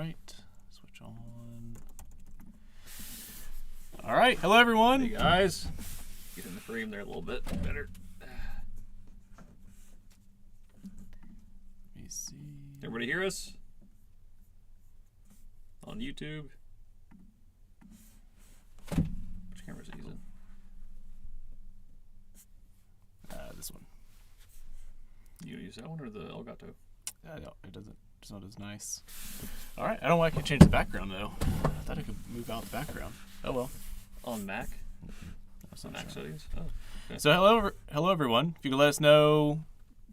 right, switch on. All right, hello everyone. Hey guys, get in the frame there a little bit better. Let me see. Everybody hear us? On YouTube. Which camera is it using? This one. You use that one or the Elgato? No, it doesn't. It's not as nice. All right, I don't know why I can change the background though. I thought I could move out the background. Oh well. On Mac? That's On not Mac sure. settings? Oh, okay. So hello everyone. If you could let us know,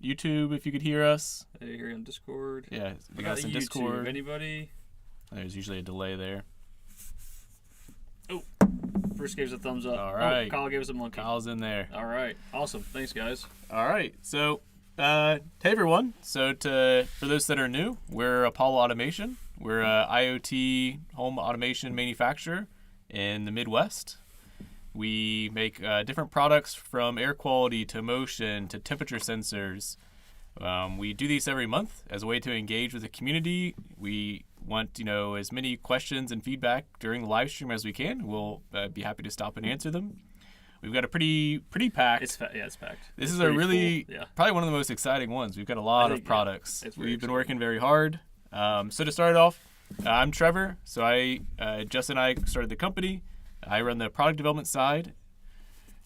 YouTube, if you could hear us. Hey, here on Discord. Yeah, We you got guys in YouTube. Discord. Anybody? There's usually a delay there. Oh, first gave us a thumbs up. All right. Oh, Kyle gave us a monkey. Kyle's in there. All right. Awesome. Thanks, guys. All right. So, hey everyone. So, for those that are new, we're Apollo Automation. We're a IoT home automation manufacturer in the Midwest. We make different products from air quality to motion to temperature sensors. We do these every month as a way to engage with the community. We want as many questions and feedback during the live stream as we can. We'll be happy to stop and answer them. We've got a pretty packed. It's packed. This It's is a pretty really full, yeah. probably one of the most exciting ones. We've got a lot of products. it's very We've been exciting. working very hard. So to start off, I'm Trevor. So Justin and I started the company. I run the product development side.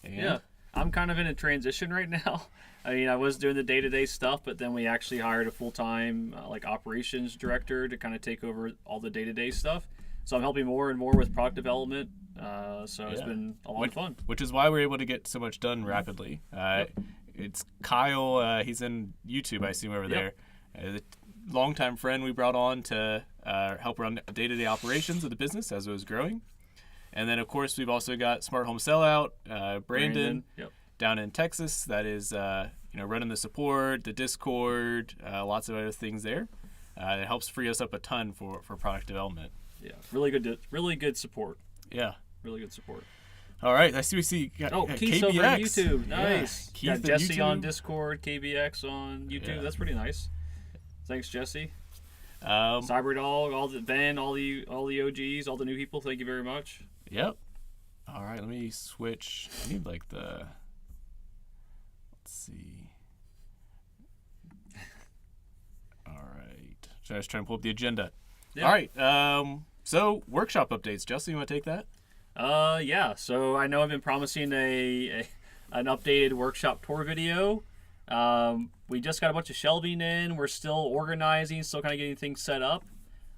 And Yeah, I'm kind of in a transition right now. I mean, I was doing the day-to-day stuff, but then we actually hired a full-time operations director to kind of take over all the day-to-day stuff. So I'm helping more and more with product development. So it's been a lot of fun. Which is why we're able to get so much done rapidly. It's Kyle. He's in YouTube, I assume, over there. The longtime friend we brought on to help run day-to-day operations of the business as it was growing. And then, of course, we've also got Smart Home Sellout, Brandon. Yep. Down in Texas, that is running the support, the Discord, lots of other things there. It helps free us up a ton for product development. Yeah, really good support. Yeah, Really good support. all right, I see. We see. Keith's KBX. over on YouTube. Nice. Yeah. Got Keith Jesse on on Discord, KBX on YouTube. Yeah. That's pretty nice. Thanks, Jesse. YouTube. Cyberdog, all the Ben, all the OGs, all the new people. Thank you very much. Yep. All right, let me switch. I need the. Let's see. All right. So I was trying to pull up the agenda. Yeah. All right. So workshop updates. Justin, you want to take that? Yeah. So I know I've been promising an updated workshop tour video. We just got a bunch of shelving in. We're still organizing, still kind of getting things set up.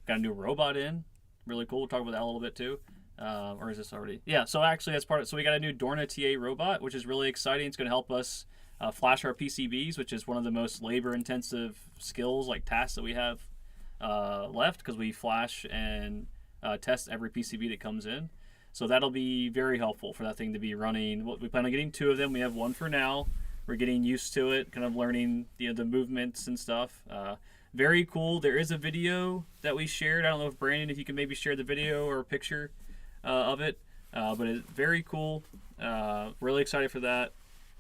Got a new robot in. Really cool. We'll talk about that a little bit too. Or is this already? Yeah. So actually, that's part of it. So we got a new Dorna TA robot, which is really exciting. It's going to help us flash our PCBs, which is one of the most labor-intensive skills, tasks that we have left, because we flash and test every PCB that comes in. So that'll be very helpful for that thing to be running. We plan on getting 2 of them. We have 1 for now. We're getting used to it, kind of learning the movements and stuff. Very cool. There is a video that we shared. I don't know if Brandon, if you can maybe share the video or a picture of it, but it's very cool. Really excited for that.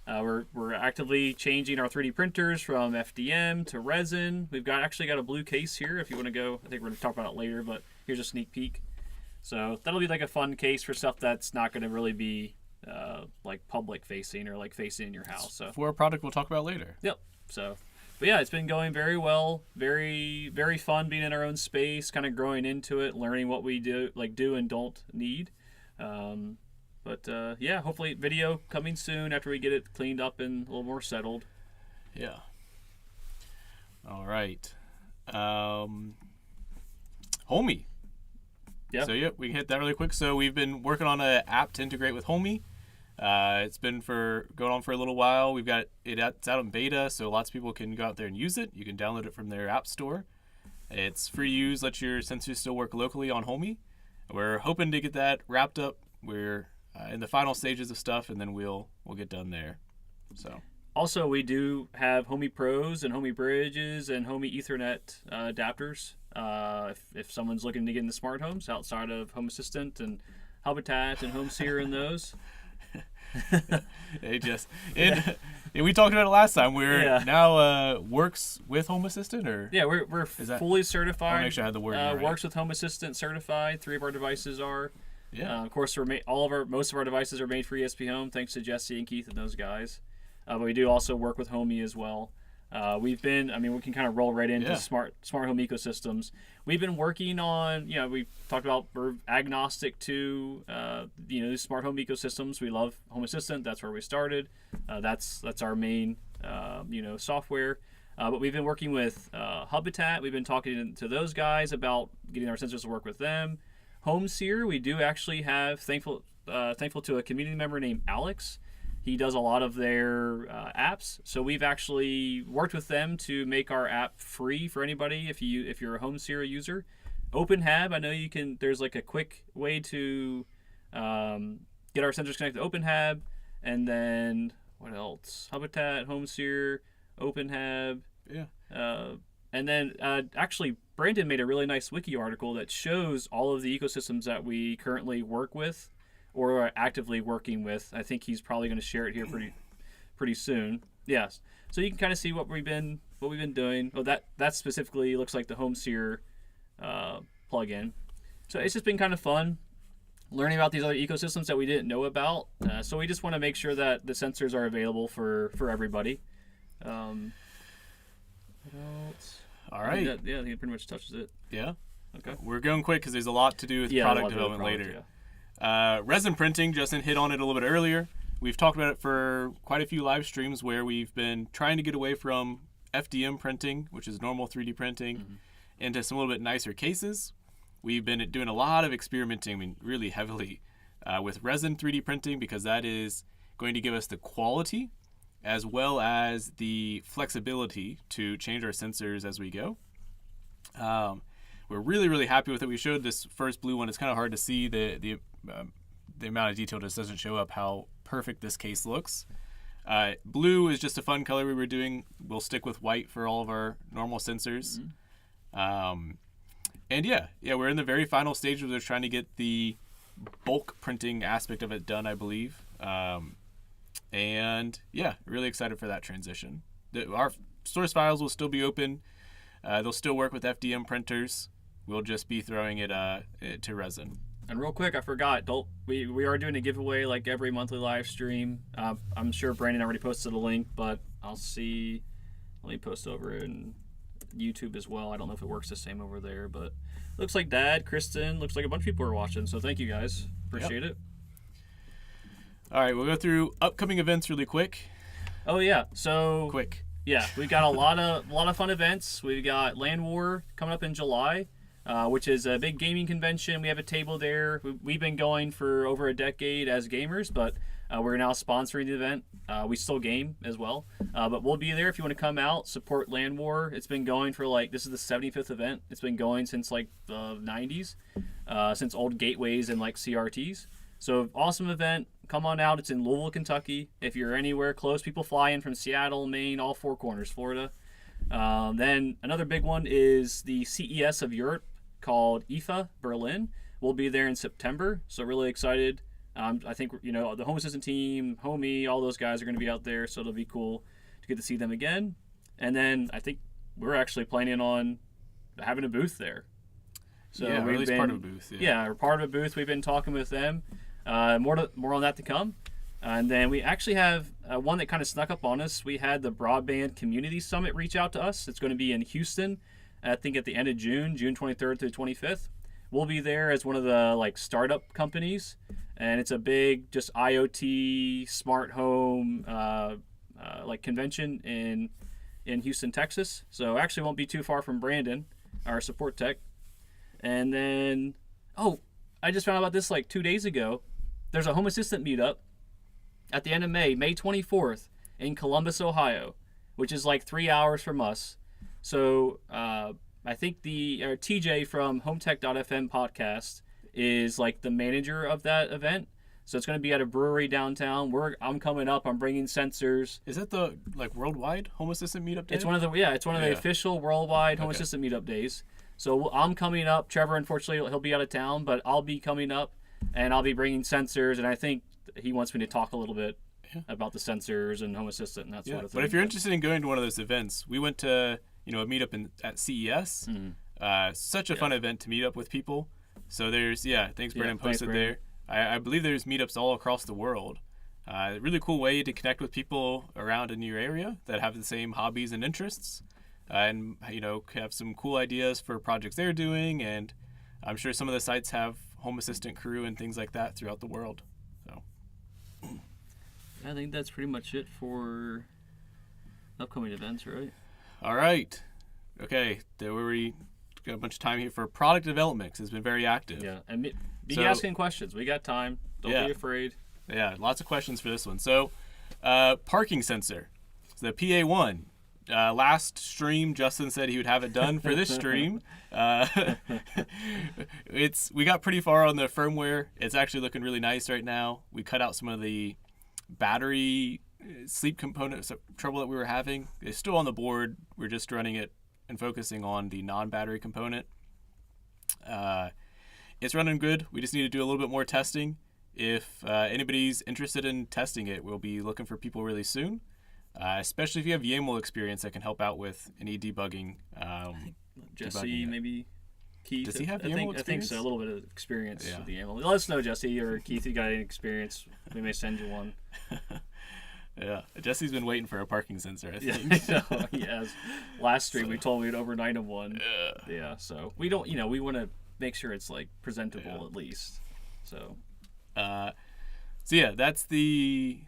We're actively changing our 3D printers from FDM to resin. We've actually got a blue case here if you want to go. I think we're going to talk about it later, but here's a sneak peek. So that'll be a fun case for stuff that's not going to really be public facing or facing in your house. So For a product we'll talk about later. Yep. So, but yeah, it's been going very well. Very, very fun being in our own space, kind of growing into it, learning what we do and don't need. But yeah, hopefully video coming soon after we get it cleaned up and a little more settled. Yeah. All right. Homey. Yeah. So yeah, we can hit that really quick. So we've been working on an app to integrate with Homey. It's been going on for a little while. We've got it's out in beta, so lots of people can go out there and use it. You can download it from their app store. It's free to use. Let your sensors still work locally on Homey. We're hoping to get that wrapped up. We're in the final stages of stuff, and then we'll get done there. So. Also, we do have Homey Pros and Homey Bridges and Homey Ethernet adapters. If someone's looking to get into smart homes outside of Home Assistant and Habitat and HomeSeer and those. It just we talked about it last time. We're now works with Home Assistant, or we're fully certified. I want to make sure I had the word right. Works with Home Assistant certified. 3 of our devices are. Yeah. Of course, most of our devices are made for ESP Home, thanks to Jesse and Keith and those guys. But we do also work with Homey as well. We can kind of roll right into smart home ecosystems. We've been working on, we talked about we're agnostic to, these smart home ecosystems. We love Home Assistant. That's where we started. That's our main, software. But we've been working with Habitat. We've been talking to those guys about getting our sensors to work with them. HomeSeer, we do actually have, thankful to a community member named Alex. He does a lot of their apps, so we've actually worked with them to make our app free for anybody if you're a HomeSeer user. OpenHab, I know you can. There's like a quick way to get our sensors connected to OpenHab, and then what else? Habitat, HomeSeer, OpenHab. Yeah. And then actually, Brandon made a really nice wiki article that shows all of the ecosystems that we currently work with or are actively working with. I think he's probably going to share it here pretty soon. Yes. So you can kind of see what we've been doing. Oh, that specifically looks like the HomeSeer plugin. So it's just been kind of fun learning about these other ecosystems that we didn't know about. So we just want to make sure that the sensors are available for everybody. What else? All right. I think it pretty much touches it. Yeah. Okay. We're going quick because there's a lot to do with product development later. Yeah. Resin Printing, Justin hit on it a little bit earlier. We've talked about it for quite a few live streams where we've been trying to get away from FDM printing, which is normal 3D printing, into some little bit nicer cases. We've been doing a lot of experimenting, really heavily, with resin 3D printing because that is going to give us the quality as well as the flexibility to change our sensors as we go. We're really, really happy with it. We showed this first blue one. It's kind of hard to see the amount of detail just doesn't show up how perfect this case looks. Blue is just a fun color we were doing. We'll stick with white for all of our normal sensors. And we're in the very final stage of trying to get the bulk printing aspect of it done, I believe. Really excited for that transition. Our source files will still be open. They'll still work with FDM printers. We'll just be throwing it to resin. And real quick, I forgot. We are doing a giveaway like every monthly live stream. I'm sure Brandon already posted a link, but I'll see. Let me post over in YouTube as well. I don't know if it works the same over there, but looks like Dad, Kristen, looks like a bunch of people are watching. So thank you guys. Appreciate it. All right, we'll go through upcoming events really quick. Oh yeah, so quick. Yeah, we've got a lot of fun events. We've got LANWAR coming up in July, which is a big gaming convention. We have a table there. We've been going for over a decade as gamers, but we're now sponsoring the event. We still game as well, but we'll be there if you want to come out, support LANWAR. It's been going for this is the 75th event. It's been going since the 90s, since old gateways and CRTs. So awesome event. Come on out. It's in Louisville, Kentucky. If you're anywhere close, people fly in from Seattle, Maine, all four corners, Florida. Then another big one is the CES of Europe called IFA Berlin. We'll be there in September, so really excited. I think the Home Assistant team, Homey, all those guys are going to be out there, so it'll be cool to get to see them again. And then I think we're actually planning on having a booth there. So yeah, we're part of a booth. Yeah, we're part of a booth. We've been talking with them. More on that to come. And then we actually have one that kind of snuck up on us. We had the Broadband Community Summit reach out to us. It's going to be in Houston, I think at the end of June 23rd to the 25th. We'll be there as one of the startup companies, and it's a big just IoT smart home convention in Houston, Texas. So actually won't be too far from Brandon, our support tech. And then I just found out about this 2 days ago. There's a Home Assistant meetup at the end of May 24th in Columbus, Ohio, which is 3 hours from us. So I think the TJ from HomeTech.fm podcast is the manager of that event. So it's going to be at a brewery downtown. I'm coming up. I'm bringing sensors. Is that the worldwide Home Assistant meetup day? It's one of the official worldwide Home Assistant meetup days. So I'm coming up. Trevor, unfortunately, he'll be out of town, but I'll be coming up, and I'll be bringing sensors. And I think he wants me to talk a little bit about the sensors and Home Assistant and that sort of thing. But if you're interested in going to one of those events, we went to a meetup at CES. Such a fun event to meet up with people. So there's thanks Brandon posted there. I believe there's meetups all across the world. Really cool way to connect with people around in your area that have the same hobbies and interests, and have some cool ideas for projects they're doing. And I'm sure some of the sites have Home Assistant crew and things like that throughout the world. So I think that's pretty much it for upcoming events, right? All right. Okay. We got a bunch of time here for product development because it's been very active. Yeah, and be asking questions. We got time. Don't be afraid. Yeah, lots of questions for this one. So, parking sensor. So the PA1. Last stream, Justin said he would have it done for this stream. We got pretty far on the firmware. It's actually looking really nice right now. We cut out some of the battery sleep component trouble that we were having. It's still on the board. We're just running it and focusing on the non-battery component. It's running good. We just need to do a little bit more testing. If anybody's interested in testing it, we'll be looking for people really soon, especially if you have YAML experience that can help out with any debugging. Jesse, maybe Keith. Does he have YAML experience? I think so. A little bit of experience with the YAML. Let us know, Jesse or Keith, if you got any experience. We may send you one. Yeah, Jesse's been waiting for a parking sensor, I think. Yeah, he has. Last stream, we told me we'd overnight him one. Yeah, so we don't, we want to make sure it's like presentable at least. So that's the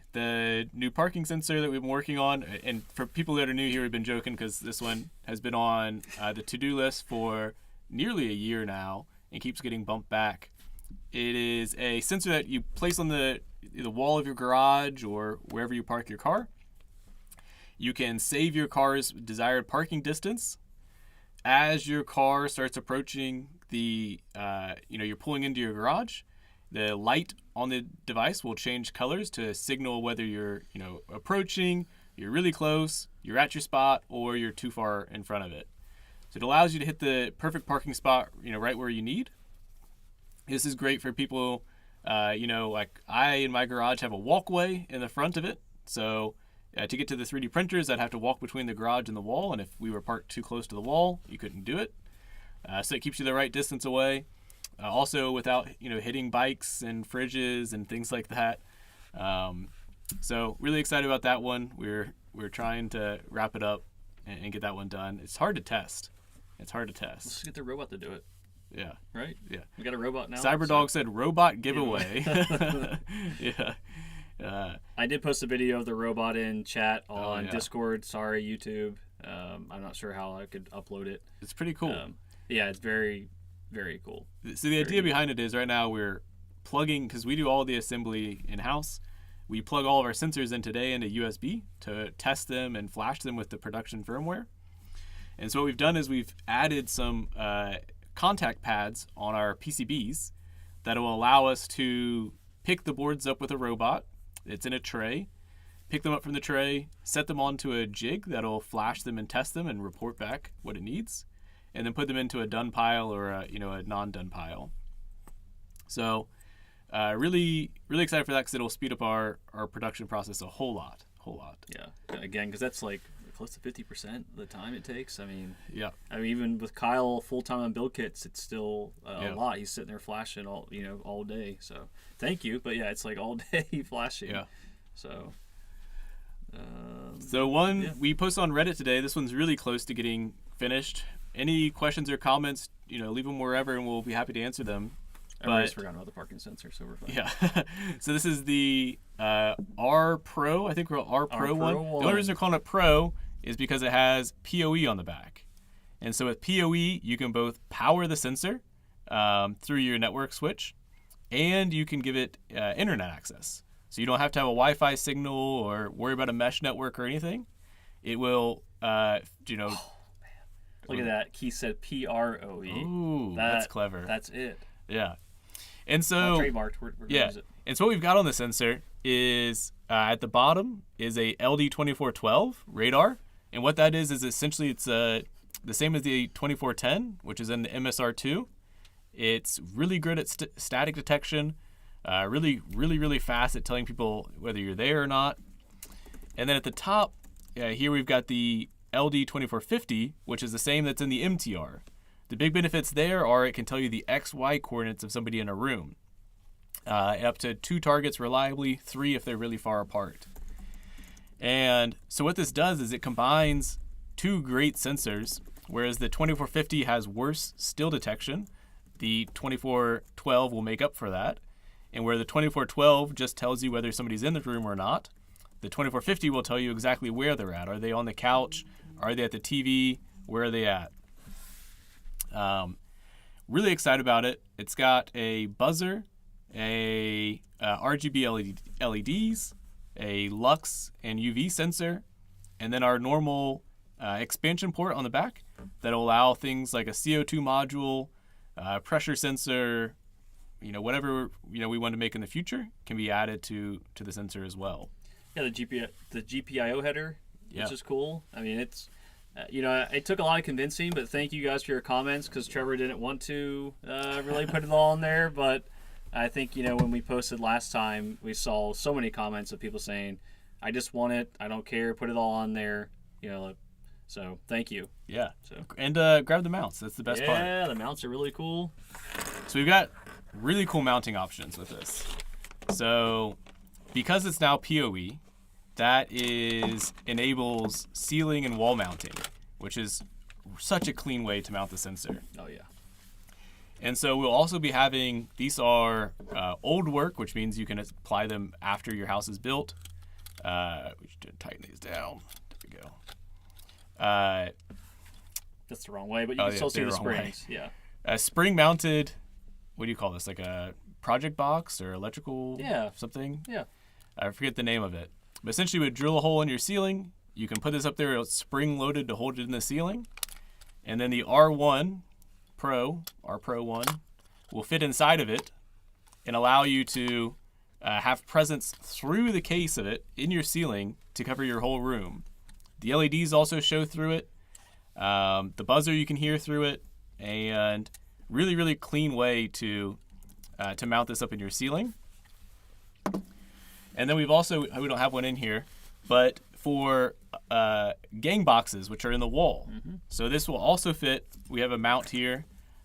new parking sensor that we've been working on. And for people that are new here, we've been joking because this one has been on the to-do list for nearly a year now and keeps getting bumped back. It is a sensor that you place on the wall of your garage or wherever you park your car. You can save your car's desired parking distance. As your car starts approaching you're pulling into your garage, the light on the device will change colors to signal whether you're, approaching, you're really close, you're at your spot, or you're too far in front of it. So it allows you to hit the perfect parking spot, right where you need. This is great for people, like I in my garage have a walkway in the front of it. So to get to the 3D printers, I'd have to walk between the garage and the wall. And if we were parked too close to the wall, you couldn't do it. So it keeps you the right distance away. Also without, hitting bikes and fridges and things like that. So really excited about that one. We're trying to wrap it up and get that one done. It's hard to test. Let's get the robot to do it. Yeah. Right? Yeah. We got a robot now. Cyberdog said robot giveaway. Yeah. I did post a video of the robot in chat on Discord. Sorry, YouTube. I'm not sure how I could upload it. It's pretty cool. It's very, very cool. So the idea behind it is right now we're plugging, because we do all the assembly in-house, we plug all of our sensors in today into USB to test them and flash them with the production firmware. And so what we've done is we've added some contact pads on our PCBs that will allow us to pick the boards up with a robot. It's in a tray. Pick them up from the tray, set them onto a jig that'll flash them and test them and report back what it needs, and then put them into a done pile or a non-done pile. So really, really excited for that because it'll speed up our production process a whole lot. Yeah, again, because that's like close to 50% of the time it takes. I mean, yeah. Even with Kyle full-time on build kits, it's still a lot. He's sitting there flashing all day. So thank you, but it's like all day flashing. Yeah. So. We posted on Reddit today. This one's really close to getting finished. Any questions or comments, leave them wherever, and we'll be happy to answer them. I just forgot about the parking sensor, so we're fine. Yeah. So this is the R Pro. I think we're R Pro one. The only reason we're calling it Pro is because it has PoE on the back. And so with PoE, you can both power the sensor through your network switch, and you can give it internet access. So you don't have to have a Wi-Fi signal or worry about a mesh network or anything. It will, Look at that. Keith said PROE. Ooh, that's clever. That's it. Yeah. And so trademarked. We're gonna use it. And so what we've got on the sensor is at the bottom is a LD2412 radar, and what that is essentially it's the same as the 2410, which is in the MSR2. It's really good at static detection. Really fast at telling people whether you're there or not. And then at the top, here we've got the LD2450, which is the same that's in the MTR. The big benefits there are it can tell you the XY coordinates of somebody in a room. Up to 2 targets reliably, 3 if they're really far apart. And so what this does is it combines 2 great sensors, whereas the 2450 has worse still detection. The 2412 will make up for that. And where the 2412 just tells you whether somebody's in the room or not, the 2450 will tell you exactly where they're at. Are they on the couch? Are they at the TV? Where are they at? Really excited about it. It's got a buzzer, a RGB LEDs, a lux and UV sensor, and then our normal expansion port on the back that'll allow things like a CO2 module, pressure sensor, whatever we want to make in the future can be added to the sensor as well. Yeah, the GPIO header, Yeah. which is cool. I mean, it's it took a lot of convincing, but thank you guys for your comments because Trevor didn't want to really put it all in there. But I think when we posted last time, we saw so many comments of people saying, "I just want it. I don't care. Put it all on there." So thank you. Yeah. So And grab the mounts. That's the best part. Yeah, the mounts are really cool. So we've got really cool mounting options with this. So because it's now PoE, that enables ceiling and wall mounting, which is such a clean way to mount the sensor. Oh yeah. And so we'll also be having, these are old work, which means you can apply them after your house is built. We should tighten these down. There we go. That's the wrong way, but you can still see the springs. Yeah. Spring mounted, what do you call this? Like a project box or electrical something? Yeah. I forget the name of it. But essentially, you would drill a hole in your ceiling. You can put this up there. It's spring loaded to hold it in the ceiling. And then the R1 Pro, our Pro 1, will fit inside of it and allow you to have presence through the case of it in your ceiling to cover your whole room. The LEDs also show through it. The buzzer you can hear through it. And really clean way to mount this up in your ceiling. And then we don't have one in here, but for gang boxes, which are in the wall. Mm-hmm. So this will also fit. We have a mount here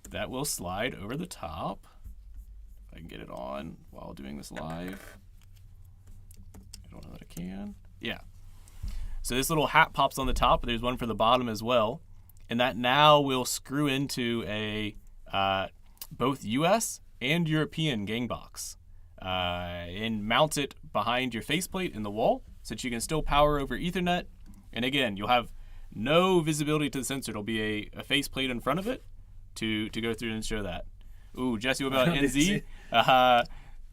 that will slide over the top. If I can get it on while doing this live. I don't know that I can. Yeah. So this little hat pops on the top, but there's one for the bottom as well. And that now will screw into a both US and European gang box. And mount it behind your faceplate in the wall so that you can still power over Ethernet. And again, you'll have no visibility to the sensor. It'll be a faceplate in front of it to go through and show that. Ooh, Jesse, what about NZ?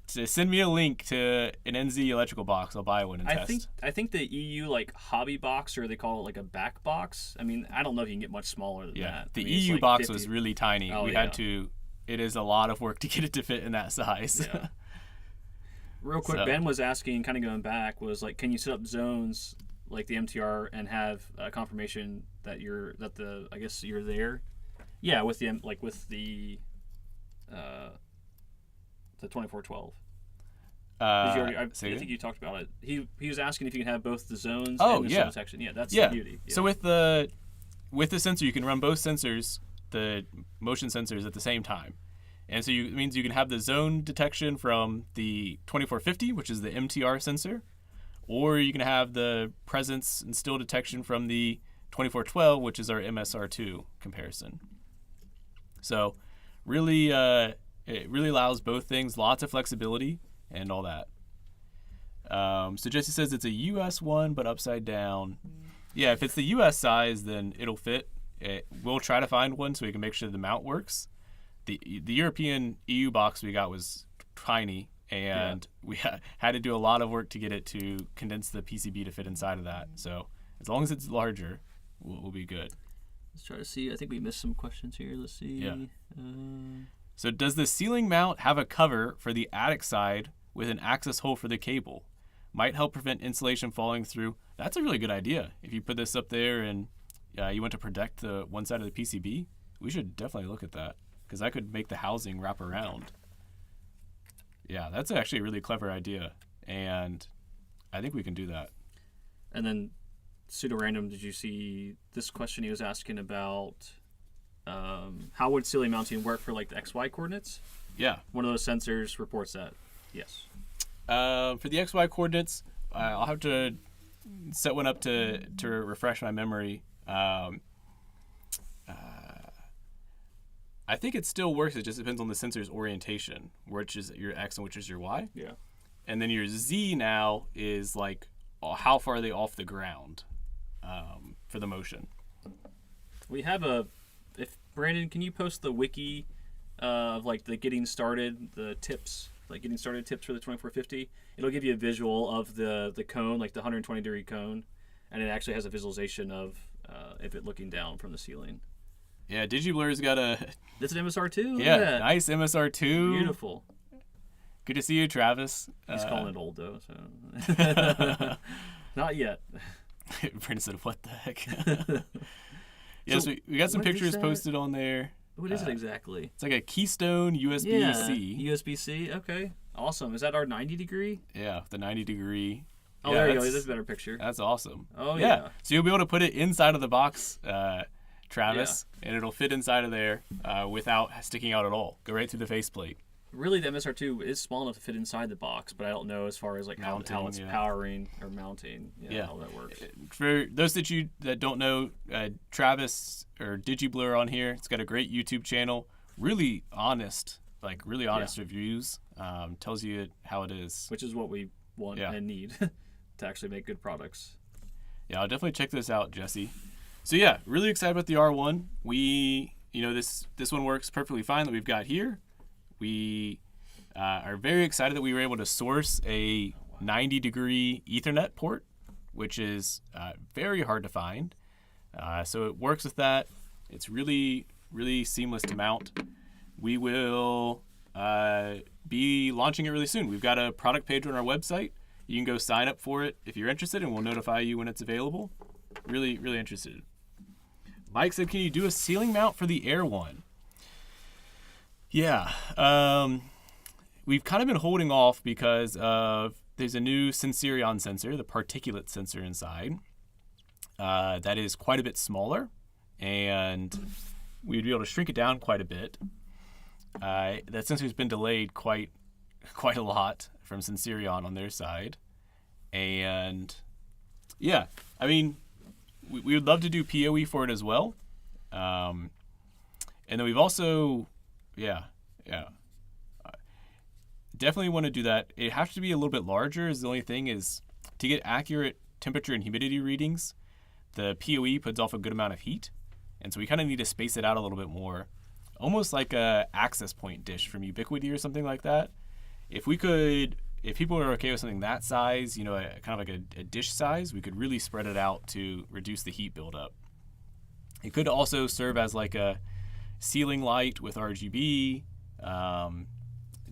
So send me a link to an NZ electrical box. I'll buy one and test. I think the EU hobby box, or they call it a back box. I mean, I don't know if you can get much smaller than that. The EU box was really tiny. It is a lot of work to get it to fit in that size. Yeah. Real quick, Ben was asking, kind of going back, was can you set up zones like the MTR and have confirmation that you're there? Yeah, with the 2412. I think you talked about it. He was asking if you can have both the zones and the zone section. Yeah, that's the beauty. Yeah. So with the sensor, you can run both sensors, the motion sensors, at the same time. And so it means you can have the zone detection from the 2450, which is the MTR sensor, or you can have the presence and still detection from the 2412, which is our MSR2 comparison. So really, it really allows both things, lots of flexibility and all that. So Jesse says it's a US one, but upside down. Yeah, if it's the US size, then it'll fit. We'll try to find one so we can make sure the mount works. The European EU box we got was tiny, and we had to do a lot of work to get it to condense the PCB to fit inside of that. So as long as it's larger, we'll be good. Let's try to see. I think we missed some questions here. Let's see. Yeah. So does the ceiling mount have a cover for the attic side with an access hole for the cable? Might help prevent insulation falling through. That's a really good idea. If you put this up there and you want to protect the one side of the PCB, we should definitely look at that, because I could make the housing wrap around. Yeah, that's actually a really clever idea, and I think we can do that. And then pseudo-random, did you see this question he was asking about how would ceiling mounting work for like the XY coordinates? Yeah. One of those sensors reports that. Yes. For the XY coordinates, I'll have to set one up to refresh my memory. I think it still works. It just depends on the sensor's orientation, which is your X and which is your Y. Yeah. And then your Z now is like how far are they off the ground for the motion. We have if Brandon, can you post the wiki of like the getting started, the tips, like getting started tips for the 2450? It'll give you a visual of the cone, like the 120-degree cone, and it actually has a visualization of if it looking down from the ceiling. Yeah, DigiBlur's got a... This is MSR2? Yeah, nice MSR2. Beautiful. Good to see you, Travis. He's calling it old, though, so... Not yet. Brandon said, what the heck? Yes, so we got some pictures posted on there. What is it exactly? It's like a Keystone USB-C. Yeah, USB-C. Okay. Awesome. Is that our 90-degree? Yeah, the 90-degree. Oh, there you go. This is a better picture. That's awesome. Oh, yeah. So you'll be able to put it inside of the box, Travis, and it'll fit inside of there without sticking out at all. Go right through the faceplate. Really, the MSR2 is small enough to fit inside the box, but I don't know as far as like Mounting, how it's powering or mounting, how that works. For those that don't know, Travis or DigiBlur on here, it's got a great YouTube channel. Really honest reviews. Tells you how it is. Which is what we want and need to actually make good products. Yeah, I'll definitely check this out, Jesse. So yeah, really excited about the R1. We, this one works perfectly fine that we've got here. We are very excited that we were able to source a 90-degree Ethernet port, which is very hard to find. So it works with that. It's really, really seamless to mount. We will be launching it really soon. We've got a product page on our website. You can go sign up for it if you're interested, and we'll notify you when it's available. Really, really interested. Mike said, can you do a ceiling mount for the Air One? Yeah, we've kind of been holding off because there's a new Sensorion sensor, the particulate sensor inside, that is quite a bit smaller, and we'd be able to shrink it down quite a bit. That sensor's been delayed quite a lot from Sensorion on their side, and yeah, I mean, we would love to do PoE for it as well, and then we've also... Yeah. Definitely want to do that. It has to be a little bit larger. Is the only thing is to get accurate temperature and humidity readings, the PoE puts off a good amount of heat, and so we kind of need to space it out a little bit more, almost like a access point dish from Ubiquiti or something like that. If people are okay with something that size, kind of like a dish size, we could really spread it out to reduce the heat buildup. It could also serve as like a ceiling light with RGB.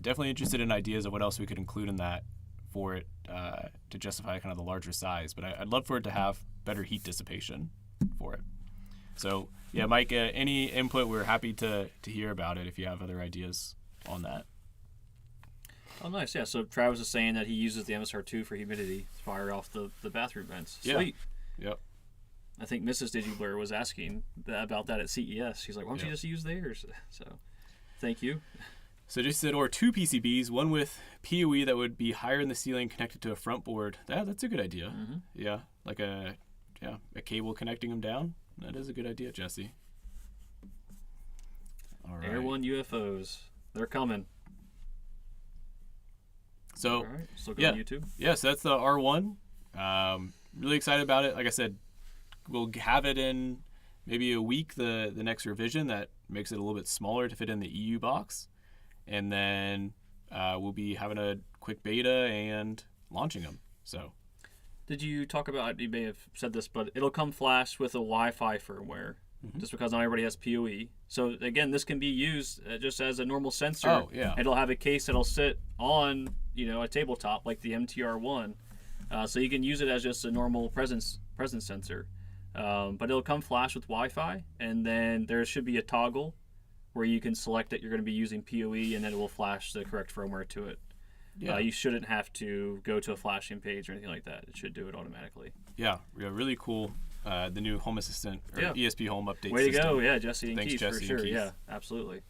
Definitely interested in ideas of what else we could include in that for it to justify kind of the larger size. But I'd love for it to have better heat dissipation for it. So yeah, Mike, any input, we're happy to hear about it if you have other ideas on that. Oh, nice. Yeah, so Travis is saying that he uses the MSR2 for humidity to fire off the bathroom vents. Sweet. Yep. I think Mrs. DigiBlur was asking about that at CES. She's like, why don't you just use theirs? So, thank you. So just said, or two PCBs, one with PoE that would be higher in the ceiling connected to a front board. That's a good idea. Mm-hmm. Yeah, like a cable connecting them down. That is a good idea, Jesse. All right. Air One UFOs. They're coming. So, all right. Still go on YouTube? Yeah, so that's the R1. Really excited about it. Like I said, we'll have it in maybe a week, the next revision that makes it a little bit smaller to fit in the EU box. And then we'll be having a quick beta and launching them. So, did you talk about, you may have said this, but it'll come flash with a Wi-Fi firmware, just because not everybody has PoE. So again, this can be used just as a normal sensor. Oh, yeah. It'll have a case that'll sit on, a tabletop like the MTR1. So you can use it as just a normal presence sensor. But it'll come flash with Wi-Fi, and then there should be a toggle where you can select that you're going to be using PoE, and then it will flash the correct firmware to it. Yeah. You shouldn't have to go to a flashing page or anything like that. It should do it automatically. Yeah, really cool. The new Home Assistant or Yeah. ESP Home update Way system. to go, yeah, Jesse and Thanks, Keith, Jesse for and sure. Keith. Yeah, absolutely.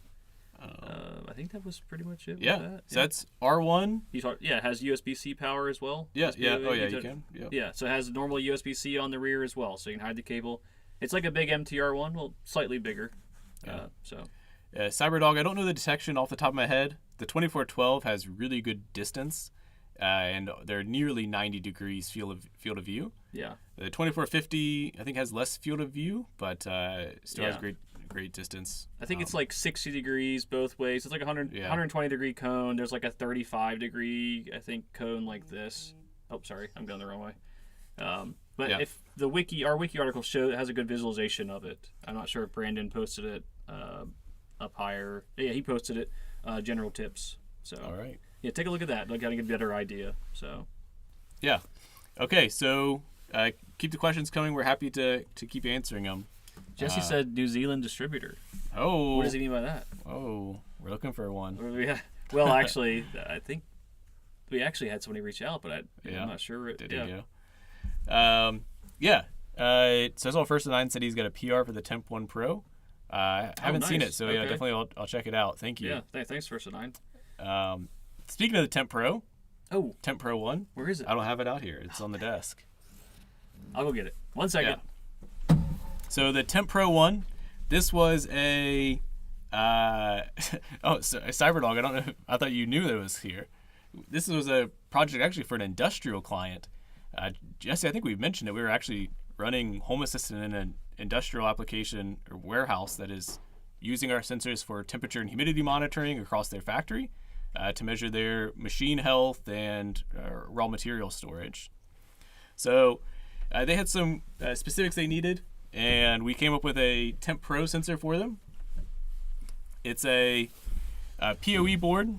I think that was pretty much it. Yeah, With that. so that's R1. It has USB-C power as well. Yeah, USB yeah. Oh, yeah, to- you can. Yep. Yeah, so it has normal USB-C on the rear as well, so you can hide the cable. It's like a big MTR1, well, slightly bigger. Yeah. CyberDog, I don't know the detection off the top of my head. The 2412 has really good distance, and they're nearly 90 degrees field of view. yeah. The 2450, I think, has less field of view, but still has Yeah. great distance. I think it's like 60 degrees both ways. It's like 120 degree cone. There's like a 35 degree, I think, cone like this. Oh, sorry, I'm going the wrong way. But Yeah. if our wiki article has a good visualization of it. I'm not sure if Brandon posted it up higher. Yeah, he posted it. General tips. So All right. yeah, take a look at that. Like, getting a better idea. So Yeah. Okay, so keep the questions coming. We're happy to keep answering them. Jesse said New Zealand distributor. Oh. What does he mean by that? Oh, we're looking for one. Yeah. Well, actually, I think we actually had somebody reach out, but Yeah. I'm not sure. Did yeah. he go? Yeah. So I saw First of Nine said he's got a PR for the Temp 1 Pro. I haven't seen nice. it, so yeah, Okay. definitely I'll check it out. Thank you. Yeah. Thanks, First of Nine. Speaking of the Temp Pro, Oh, Temp Pro 1, where is it? I don't have it out here. It's on the desk. I'll go get it. 1 second. So the Temp Pro 1, this was a CyberDog. I don't know. I thought you knew that it was here. This was a project actually for an industrial client. Jesse, I think we've mentioned it. We were actually running Home Assistant in an industrial application or warehouse that is using our sensors for temperature and humidity monitoring across their factory to measure their machine health and raw material storage. So they had some specifics they needed, and we came up with a Temp Pro sensor for them. It's a PoE board.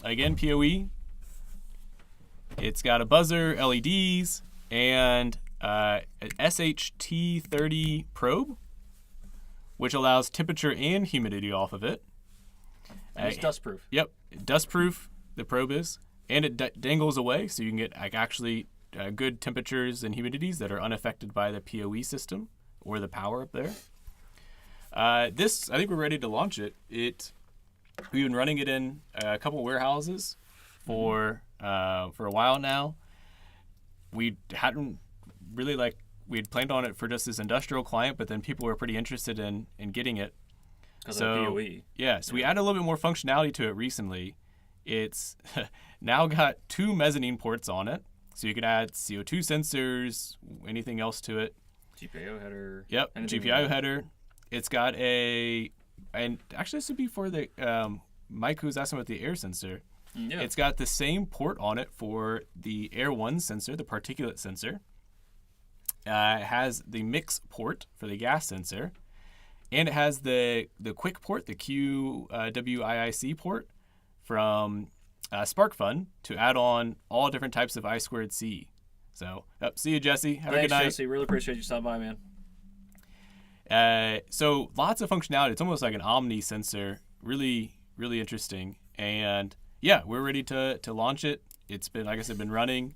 Again, PoE. It's got a buzzer, LEDs, and an SHT30 probe, which allows temperature and humidity off of it. And it's dust proof. Yep, dust proof. The probe is, and it dangles away, so you can get actually good temperatures and humidities that are unaffected by the PoE system or the power up there. This, I think we're ready to launch it. We've been running it in a couple warehouses for a while now. We hadn't really we had planned on it for just this industrial client, but then people were pretty interested in getting it. Because of PoE. Yeah, so we added a little bit more functionality to it recently. It's now got 2 mezzanine ports on it, so you can add CO2 sensors, anything else to it. GPIO header. Yep, GPIO header. It's got and actually this would be for the Mike who's asking about the air sensor. Yeah. It's got the same port on it for the Air 1 sensor, the particulate sensor. It has the mix port for the gas sensor. And it has the quick port, the QWIIC port from SparkFun to add on all different types of I2C. So, see you, Jesse. Have a good night. Jesse. Really appreciate you stopping by, man. So lots of functionality. It's almost like an Omni sensor. Really, really interesting. And yeah, we're ready to launch it. It's been, like I said, been running.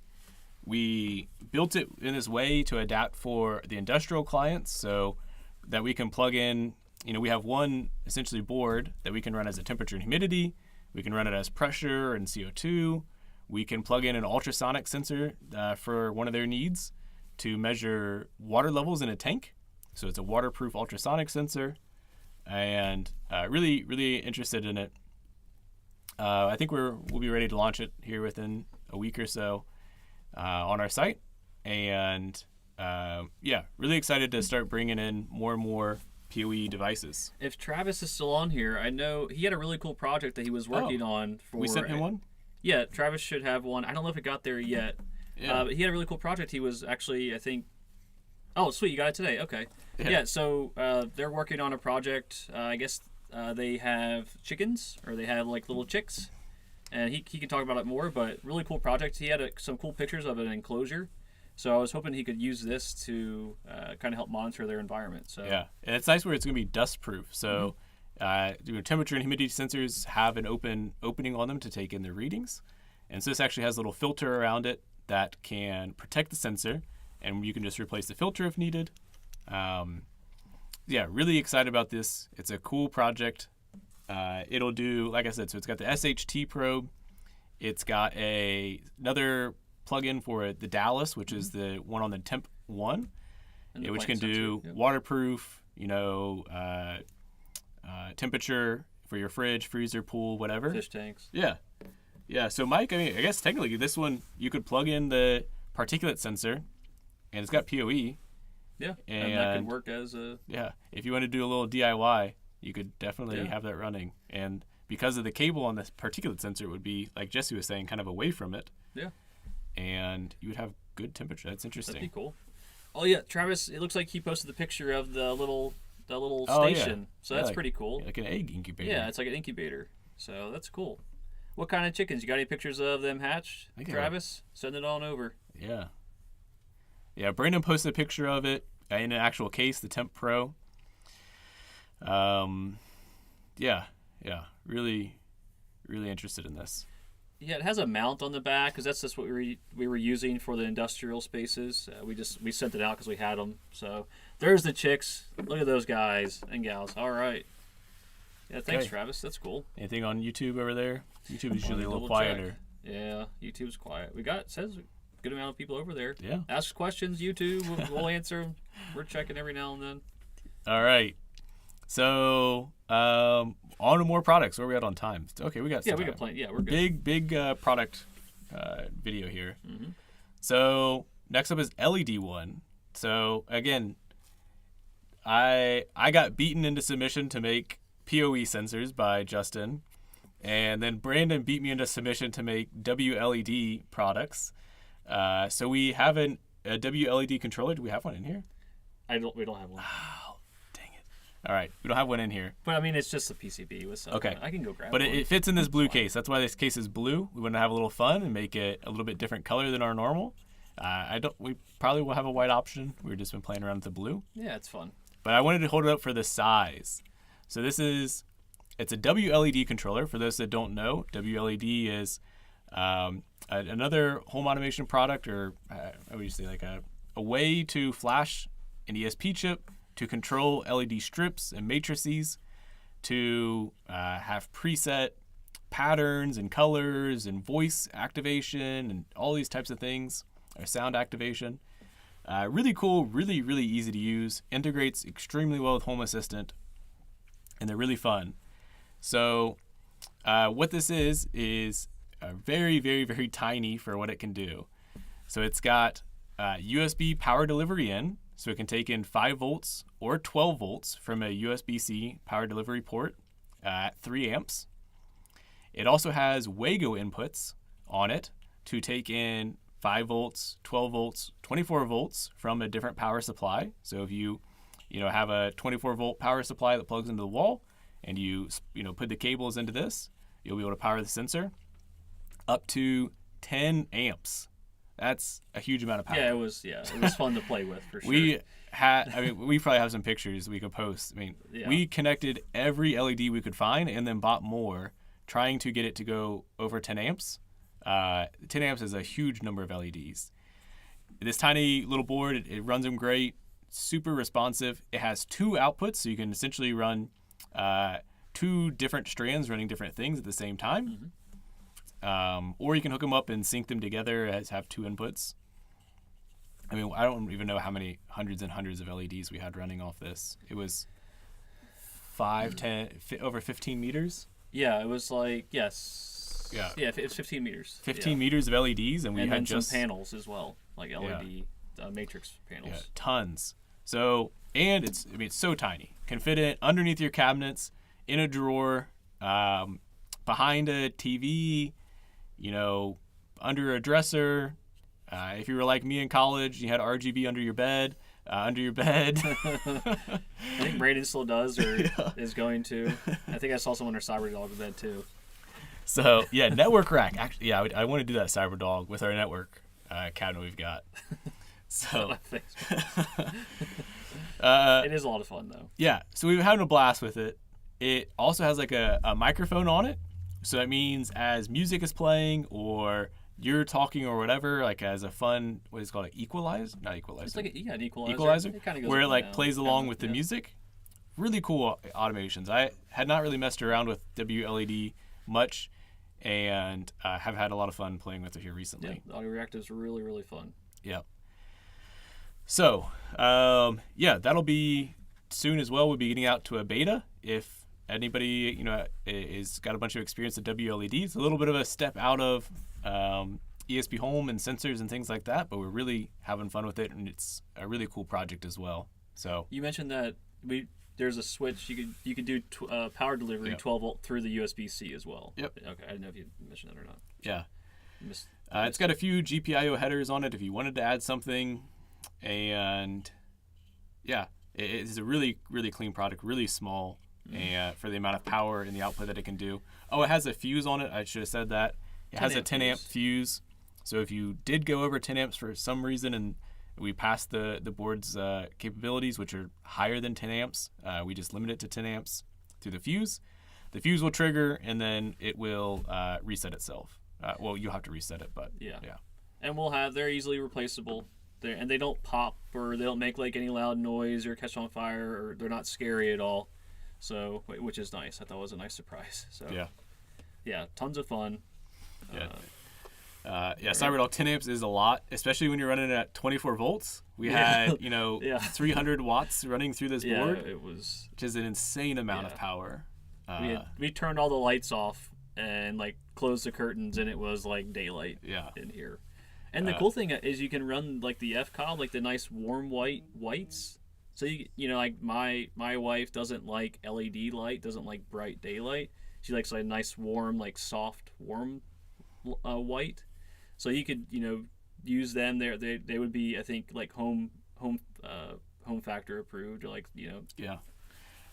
We built it in this way to adapt for the industrial clients so that we can plug in, we have one essentially board that we can run as a temperature and humidity. We can run it as pressure and CO2. We can plug in an ultrasonic sensor for one of their needs to measure water levels in a tank. So it's a waterproof ultrasonic sensor, and really, really interested in it. I think we'll be ready to launch it here within a week or so on our site, and really excited to start bringing in more and more PoE devices. If Travis is still on here, I know he had a really cool project that he was working on. We sent him one? Yeah, Travis should have one. I don't know if it got there yet. Yeah. But he had a really cool project. He was actually, I think... Oh, sweet, you got it today. Okay. Yeah, so they're working on a project. I guess they have chickens, or they have little chicks. And he can talk about it more, but really cool project. He had some cool pictures of an enclosure. So I was hoping he could use this to kind of help monitor their environment. So yeah, and it's nice where it's going to be dust proof. So temperature and humidity sensors have an opening on them to take in their readings, And so this actually has a little filter around it that can protect the sensor, and you can just replace the filter if needed. Yeah, really excited about this. It's a cool project. It'll do, like I said, so it's got the SHT probe. It's got another plug-in for the Dallas, which is the one on the Temp 1, which can do waterproof, temperature for your fridge, freezer, pool, whatever. Fish tanks. Yeah. Yeah, so Mike, I guess technically this one, you could plug in the particulate sensor, and it's got PoE. Yeah, and that could work as a... Yeah, if you want to do a little DIY, you could definitely have that running. And because of the cable on this particulate sensor, it would be, like Jesse was saying, kind of away from it. Yeah. And you would have good temperature. That's interesting. That'd be cool. Oh, yeah, Travis, it looks like he posted the picture of the little station. Yeah. So that's pretty cool. Like an egg incubator. Yeah, it's like an incubator. So that's cool. What kind of chickens? You got any pictures of them hatched, Travis? Send it on over. Yeah. Yeah, Brandon posted a picture of it in an actual case, the Temp Pro. Yeah, really, really interested in this. Yeah, it has a mount on the back because that's just what we were using for the industrial spaces. We sent it out because we had them. So there's the chicks. Look at those guys and gals. All right. Yeah, thanks, Travis. That's cool. Anything on YouTube over there? YouTube is usually a little quieter. Yeah, YouTube's quiet. Says a good amount of people over there. Yeah. Ask questions, YouTube. We'll answer them. We're checking every now and then. All right. So, on to more products. Where are we at on time? Okay, we got some time. We got plenty. Yeah, we're good. Big product video here. Mm-hmm. So, next up is LED one. So, again, I got beaten into submission to make PoE sensors by Justin. And then Brandon beat me into submission to make WLED products. So we have a WLED controller. Do we have one in here? We don't have one. Oh, dang it. All right. We don't have one in here. But, I mean, it's just a PCB with something. Okay. I can go grab but one. But it fits in this blue case. That's why this case is blue. We want to have a little fun and make it a little bit different color than our normal. We probably will have a white option. We've just been playing around with the blue. Yeah, it's fun. But I wanted to hold it up for the size. So it's a WLED controller. For those that don't know, WLED is another home automation product, or I would say like a way to flash an ESP chip to control LED strips and matrices, to have preset patterns and colors and voice activation and all these types of things, or sound activation. Really cool, really, really easy to use, integrates extremely well with Home Assistant, and they're really fun. So what this is very, very, very tiny for what it can do. So it's got USB power delivery in, so it can take in 5 volts or 12 volts from a USB-C power delivery port at 3 amps. It also has Wago inputs on it to take in 5 volts, 12 volts, 24 volts from a different power supply. So if you have a 24 volt power supply that plugs into the wall, and you put the cables into this, you'll be able to power the sensor up to 10 amps. That's a huge amount of power. Yeah, it was fun to play with for sure. We probably have some pictures we could post. We connected every LED we could find and then bought more, trying to get it to go over 10 amps. 10 amps is a huge number of LEDs. This tiny little board, it runs them great, super responsive. It has 2 outputs, so you can essentially run 2 different strands running different things at the same time. Mm-hmm. Or you can hook them up and sync them together as have 2 inputs. I don't even know how many hundreds and hundreds of LEDs we had running off this. It was 10, over 15 meters. Yeah, it was like, yes. Yeah, it's 15 meters. 15 meters of LEDs, and we had just some panels as well, like LED matrix panels. Yeah, tons. So, and it's so tiny. Can fit it underneath your cabinets, in a drawer, behind a TV, under a dresser. If you were like me in college, you had RGB under your bed. I think Brayden still does, or is going to. I think I saw someone in CyberDog in bed too. So yeah, network rack. Actually, yeah, I want to do that CyberDog with our network cabinet we've got. So it is a lot of fun though. Yeah, so we've been having a blast with it. It also has like a microphone on it, So that means as music is playing or you're talking or whatever, like as a fun, what is it called, an equalizer? Not equalizer. It's like an equalizer. Equalizer, It kinda goes where it up and like down. plays along with the music. Really cool automations. I had not really messed around with WLED much, and have had a lot of fun playing with it here recently. Yeah, the audio reactive is really, really fun. Yep. So, that'll be soon as well. We'll be getting out to a beta. If anybody, is got a bunch of experience with WLED, it's a little bit of a step out of ESP Home and sensors and things like that, but we're really having fun with it, and it's a really cool project as well. So you mentioned that there's a switch you could do power delivery 12 volt through the USB-C as well. Yep. Okay, I didn't know if you mentioned that or not. Yeah. It's got a few GPIO headers on it if you wanted to add something, and it's a really, really clean product, really small, and for the amount of power and the output that it can do. Oh, it has a fuse on it. I should have said that. It has a 10 amp fuse. So if you did go over 10 amps for some reason and we passed the board's capabilities, which are higher than 10 amps, we just limit it to 10 amps through the fuse. The fuse will trigger, and then it will reset itself. Well, you'll have to reset it, but yeah. And they're easily replaceable. And they don't pop, or they don't make like any loud noise or catch on fire, or they're not scary at all. So, which is nice. I thought it was a nice surprise. So yeah, tons of fun. CyberDog 10 amps is a lot, especially when you're running it at 24 volts. We had 300 watts running through this board. It was, which is an insane amount of power. We turned all the lights off and like closed the curtains, and it was like daylight in here. And the cool thing is you can run like the FCOB, like the nice warm whites. So like my wife doesn't like LED light, doesn't like bright daylight. She likes like nice warm, like soft warm white. So you could use them. They would be, I think, like home factor approved, or like Yeah.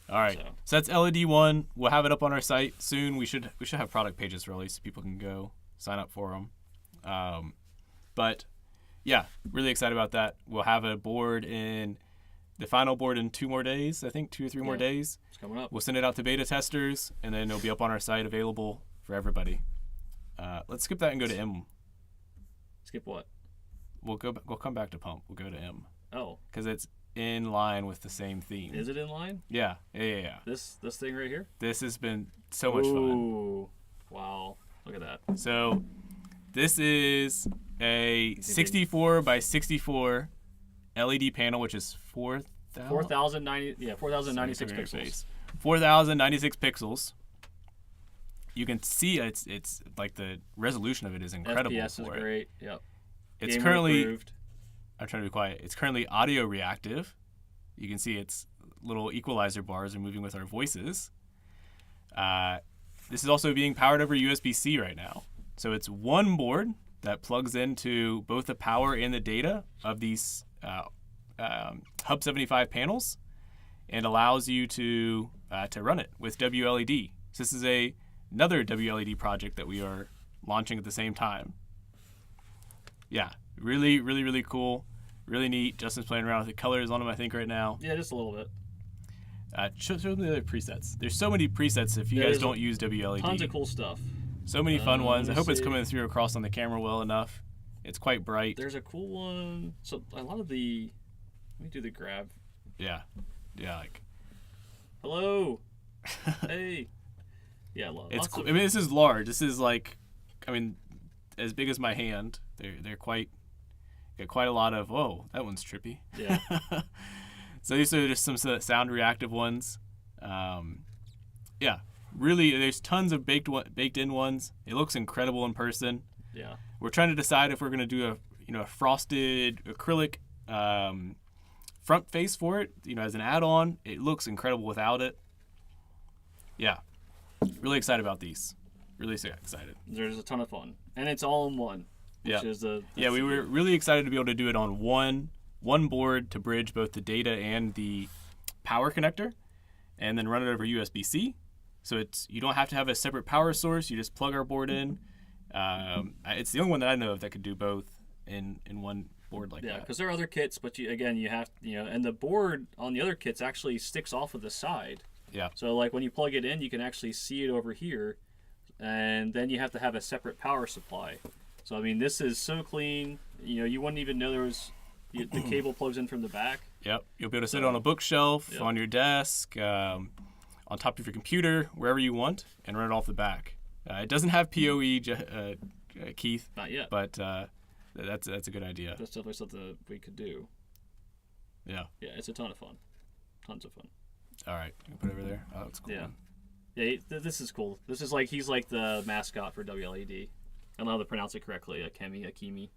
All right. So that's LED 1. We'll have it up on our site soon. We should have product pages released so people can go sign up for them. But yeah, really excited about that. We'll have the final board in 2 more days, I think 2 or 3 more days. It's coming up. We'll send it out to beta testers, and then it'll be up on our site available for everybody. Let's skip that and go to M. Skip what? We'll come back to Pump. We'll go to M. Oh. Because it's in line with the same theme. Is it in line? Yeah. This thing right here? This has been so much fun. Ooh. Wow. Look at that. So this is a 64 by 64 LED panel, which is 4,096 pixels. 4,096 pixels. You can see it's like the resolution of it is incredible. FPS is great. Yep. It's Gamer currently approved. I'm trying to be quiet. It's currently audio reactive. You can see its little equalizer bars are moving with our voices. This is also being powered over USB-C right now. So it's one board that plugs into both the power and the data of these Hub 75 panels, and allows you to run it with WLED. So this is another WLED project that we are launching at the same time. Yeah, really, really, really cool. Really neat. Justin's playing around with the colors on them, I think, right now. Yeah, just a little bit. Show them the other presets. There's so many presets if you guys don't use WLED. Tons of cool stuff. So many fun ones. I hope it's coming through across on the camera well enough. It's quite bright. There's a cool one. So a lot of the... Let me do the grab. Yeah, like... Hello. Hey. Yeah, it's cool. I mean, this is large. This is like, as big as my hand. They're quite a lot of, whoa, that one's trippy. Yeah. So these are just some sound reactive ones. Really, there's tons of baked in ones. It looks incredible in person. Yeah. We're trying to decide if we're going to do a frosted acrylic front face for it, as an add-on. It looks incredible without it. Yeah. Really excited about these. Really excited. There's a ton of fun. And it's all in one. Which is we were really excited to be able to do it on one board to bridge both the data and the power connector, and then run it over USB-C. So you don't have to have a separate power source. You just plug our board in. It's the only one that I know of that could do both in one board like that. Yeah, because there are other kits, but you have and the board on the other kits actually sticks off of the side. Yeah. So like when you plug it in, you can actually see it over here, and then you have to have a separate power supply. So I mean, this is so clean. You know, you wouldn't even know there was the cable plugs in from the back. Yep, you'll be able to sit it on a bookshelf, on your desk, on top of your computer, wherever you want, and run it off the back. It doesn't have PoE, Keith. Not yet. But that's a good idea. That's definitely something we could do. Yeah. Yeah, it's a ton of fun. Tons of fun. All right, you put it over there. Oh, that's cool. Yeah. Yeah, this is cool. This is like, he's like the mascot for WLED. I don't know how to pronounce it correctly. Akemi.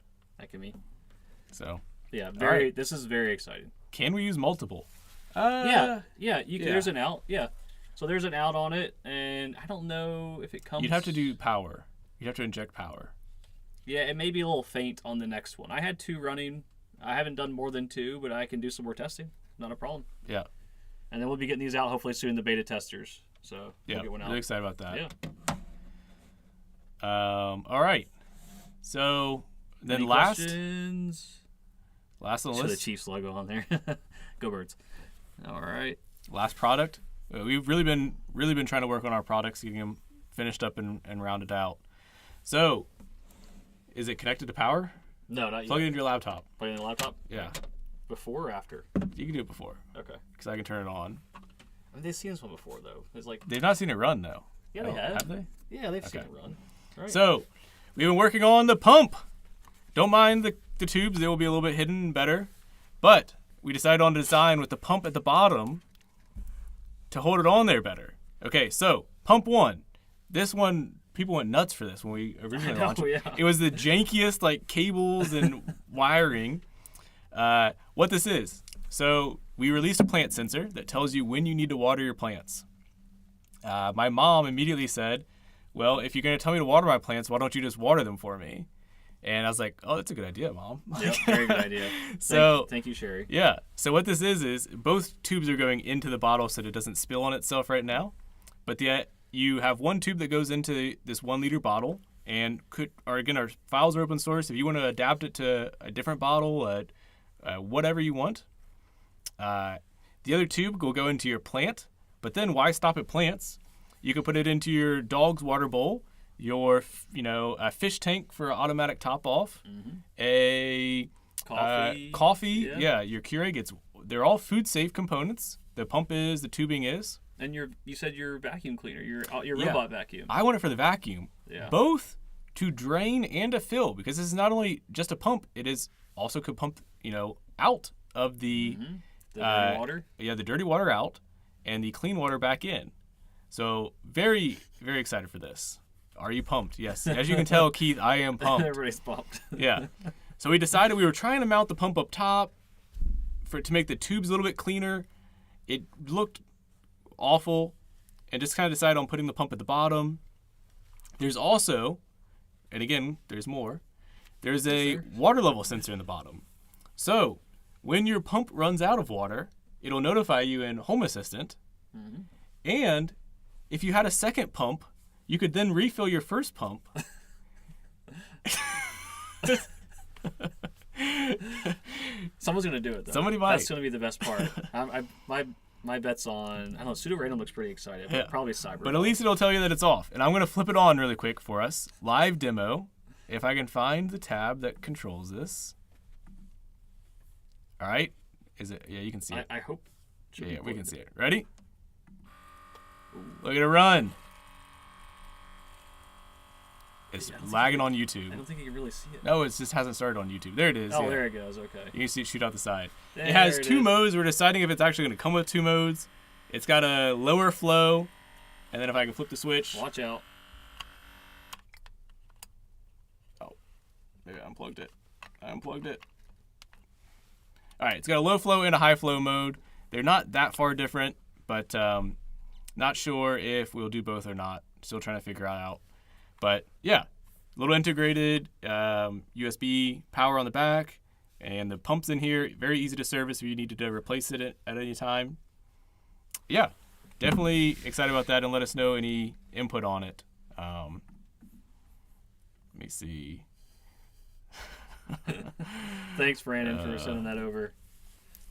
So. Yeah, right. This is very exciting. Can we use multiple? There's an out. Yeah. So there's an out on it, and I don't know if it comes... You'd have to do power. You'd have to inject power. Yeah, it may be a little faint on the next one. I had 2 running. I haven't done more than 2, but I can do some more testing. Not a problem. Yeah. And then we'll be getting these out hopefully soon, the beta testers. So yeah, we'll get one out. Really excited about that. Yeah. All right. So then Any last questions? on the Show the list. Chiefs logo on there. Go Birds. All right. Last product. We've really been trying to work on our products, getting them finished up and rounded out. So, is it connected to power? No, not yet. Plug it into your laptop. Plug it in the laptop? Yeah. Before or after? You can do it before. Okay. Because I can turn it on. I mean, they've seen this one before, though. It's like... They've not seen it run, though. Yeah, they have. Have they? Yeah, they've seen it run. Right. So, we've been working on the pump. Don't mind the tubes. They will be a little bit hidden better. But we decided on a design with the pump at the bottom to hold it on there better. Okay, so pump 1. This one, people went nuts for this when we originally launched it. Yeah. It was the jankiest, like, cables and wiring. What this is. So we released a plant sensor that tells you when you need to water your plants. My mom immediately said, well, if you're going to tell me to water my plants, why don't you just water them for me? And I was like, oh, that's a good idea, Mom. Yep, very good idea. Thank you, Sherry. Yeah. So what this is both tubes are going into the bottle so that it doesn't spill on itself right now. But you have one tube that goes into this 1 liter bottle, and our files are open source. If you want to adapt it to a different bottle, whatever you want. The other tube will go into your plant. But then why stop at plants? You can put it into your dog's water bowl, your a fish tank for automatic top off, a coffee. Yeah, your Keurig. They're all food safe components. The pump is, the tubing is. And you said your vacuum cleaner, your robot vacuum. I want it for the vacuum. Yeah. Both to drain and to fill, because this is not only just a pump, it is also could pump out of the dirty water. Yeah, the dirty water out and the clean water back in. So very, very excited for this. Are you pumped? Yes. As you can tell, Keith, I am pumped. Everybody's pumped. Yeah. So we decided we were trying to mount the pump up top to make the tubes a little bit cleaner. It looked awful, and just kind of decided on putting the pump at the bottom. There's also, and again, there's more, there's a water level sensor in the bottom. So when your pump runs out of water, it'll notify you in Home Assistant. And if you had a second pump, you could then refill your first pump. Someone's gonna do it though. Somebody might. That's gonna be the best part. My bet's on. I don't know. Pseudo Random looks pretty excited. But probably Cyber. But at least it'll tell you that it's off. And I'm gonna flip it on really quick for us. Live demo. If I can find the tab that controls this. All right. Is it? Yeah, you can see it. I hope. Yeah, we can see it. Ready? Look at it run. It's lagging on YouTube. I don't think you can really see it. No, it just hasn't started on YouTube. There it is. Oh, there it goes. Okay. You can see it shoot out the side. There it has it 2 is. modes. We're deciding if it's actually going to come with 2 modes. It's got a lower flow, and then if I can flip the switch. Watch out. Oh, maybe I unplugged it. All right, it's got a low flow and a high flow mode. They're not that far different, but not sure if we'll do both or not. Still trying to figure it out. But yeah, a little integrated USB power on the back, and the pump's in here. Very easy to service if you needed to replace it at any time. Yeah, definitely excited about that, and let us know any input on it. Let me see. Thanks, Brandon, for sending that over.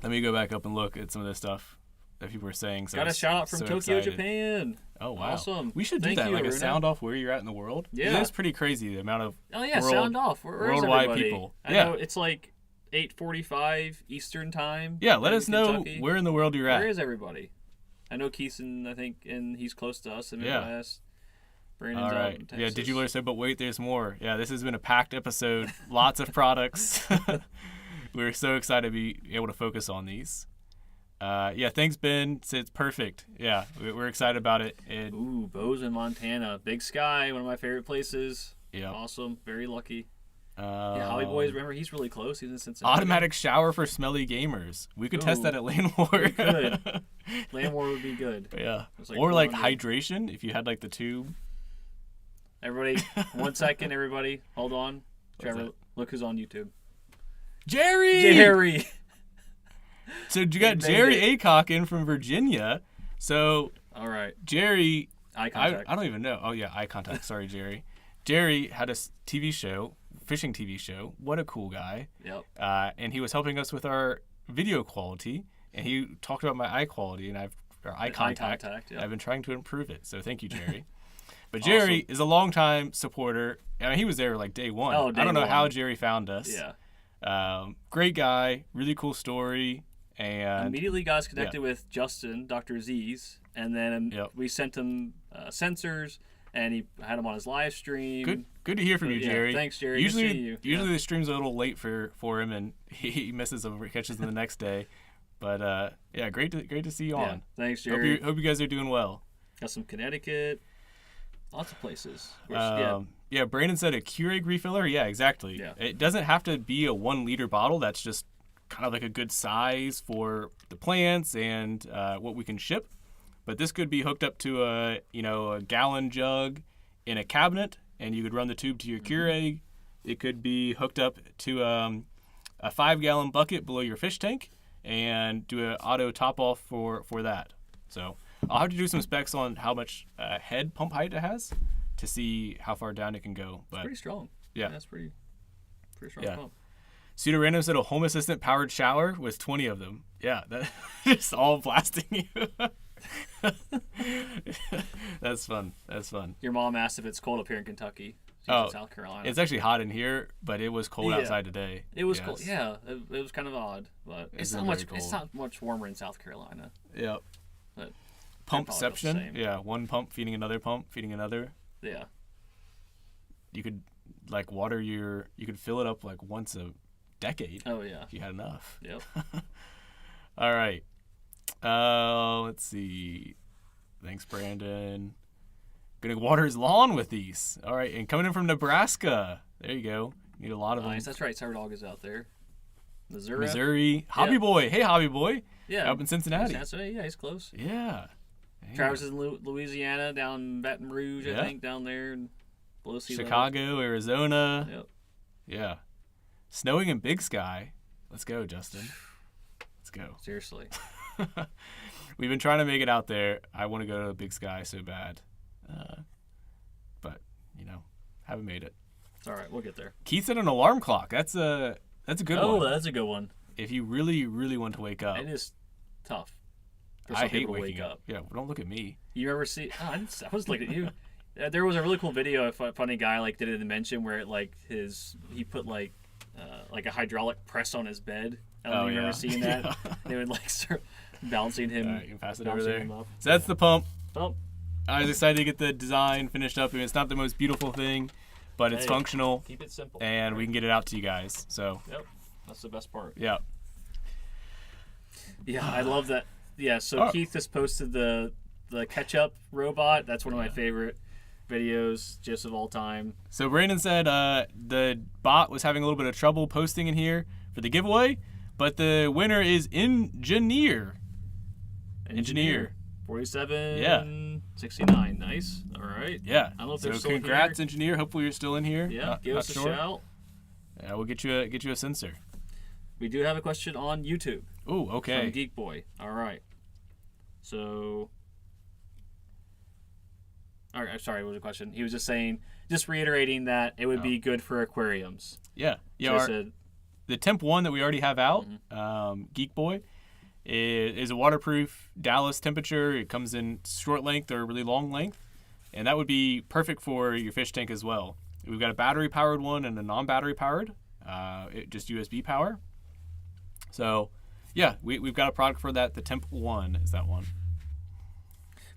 Let me go back up and look at some of this stuff. that people were saying. So got a shout out from so Tokyo, excited. Japan. Oh wow! Awesome. We should do Thank that, you, like a Aruna. sound off where you're at in the world. Yeah, it's pretty crazy the amount of sound off. Where is worldwide everybody? people. I know it's like 8:45 Eastern time. Yeah, let us know Kentucky. where in the world you're at. Where is everybody? I know Keith's and he's close to us in the Midwest. Brandon's All out right. in Texas. Yeah, did you let us know? But wait, there's more. Yeah, this has been a packed episode. Lots of products. We're so excited to be able to focus on these. Yeah, thanks, Ben. It's perfect. Yeah, we're excited about it. Ooh, Bozeman, Montana. Big Sky, one of my favorite places. Yeah. Awesome. Very lucky. Yeah, Hobby Boys, remember, he's really close. He's in Cincinnati. Automatic shower for smelly gamers. We could test that at LANWAR. We could. LANWAR would be good. Yeah. Like or like hydration, if you had like the tube. Everybody, 1 second, everybody. Hold on. Trevor, look who's on YouTube. Jerry! So you got Jerry Aycock in from Virginia. So all right, Jerry, eye contact. I don't even know. Oh yeah, eye contact. Sorry, Jerry. Jerry had a TV show, fishing TV show. What a cool guy. Yep. And he was helping us with our video quality, and he talked about my eye quality and eye contact. Yep. I've been trying to improve it. So thank you, Jerry. But Jerry is a longtime supporter. I mean, he was there like day one. Oh, I don't know how Jerry found us. Yeah. Great guy, really cool story. And immediately got us connected with Justin, Dr. Z's, and then we sent him sensors, and he had him on his live stream. Good to hear from you, Jerry. Thanks, Jerry. Usually the stream's a little late for him, and he misses them, catches them the next day. But yeah, great to see you on. Yeah, thanks, Jerry. Hope you guys are doing well. Got some Connecticut, lots of places. Yeah, Brandon said a Keurig refiller. Yeah, exactly. Yeah. It doesn't have to be a 1 liter bottle. That's just kind of like a good size for the plants and what we can ship. But this could be hooked up to a gallon jug in a cabinet, and you could run the tube to your Keurig. It could be hooked up to a 5-gallon bucket below your fish tank and do an auto top off for that. So I'll have to do some specs on how much head pump height it has to see how far down it can go. But it's pretty strong. Yeah, that's pretty strong pump. Pseudo Random said a Home Assistant powered shower with 20 of them. Yeah, that just all blasting you. That's fun. Your mom asked if it's cold up here in Kentucky. She's in South Carolina. It's actually hot in here, but it was cold outside today. It was cold. Yeah, it was kind of odd, but it's not much. Cold. It's not much warmer in South Carolina. Yep. But pumpception. Yeah, one pump feeding another pump feeding another. Yeah. You could you could fill it up like once a decade. Oh yeah. If you had enough. Yep. All right. Let's see. Thanks, Brandon. Gonna water his lawn with these. All right, and coming in from Nebraska. There you go. Need a lot of them. That's right. Sour Dog is out there. Missouri. Hobby Boy. Hey, Hobby Boy. Yeah. Up in Cincinnati. Yeah, he's close. Yeah. Travis is in Louisiana, down in Baton Rouge, I think, down there. Below sea Chicago, level. Arizona. Yep. Yeah. Snowing in Big Sky. Let's go, Justin. Let's go. Seriously. We've been trying to make it out there. I want to go to Big Sky so bad. But, haven't made it. It's all right. We'll get there. Keith said an alarm clock. That's a good one. Oh, that's a good one. If you really, really want to wake up. It is tough. I hate waking up. Yeah, well, don't look at me. You ever see... Oh, I was looking at you. There was a really cool video. A funny guy did a dimension where he put a hydraulic press on his bed. I don't know if you ever seen that. Yeah. They would start balancing him. You can pass it over there. So that's the pump. Pump. I was excited to get the design finished up. I mean, it's not the most beautiful thing, but it's functional. Keep it simple. And we can get it out to you guys. So. Yep. That's the best part. Yeah. Yeah, I love that. Yeah, so Keith just posted the ketchup robot. That's one of my favorite videos just of all time. So Brandon said the bot was having a little bit of trouble posting in here for the giveaway, but the winner is Engineer. 47. Yeah. 69. Nice. All right. Yeah. I don't know if so they're still congrats, here. Engineer. Hopefully you're still in here. Yeah. Give us a shout. Yeah, we'll get you a sensor. We do have a question on YouTube. Ooh, okay. From Geek Boy. All right. So. All right. Sorry, what was the question? He was just reiterating that it would be good for aquariums. Yeah. Yeah. So the Temp 1 that we already have out, Geek Boy, It is a waterproof Dallas temperature. It comes in short length or really long length, and that would be perfect for your fish tank as well. We've got a battery-powered one and a non-battery powered, just USB power. So, yeah, we've got a product for that. The Temp 1 is that one.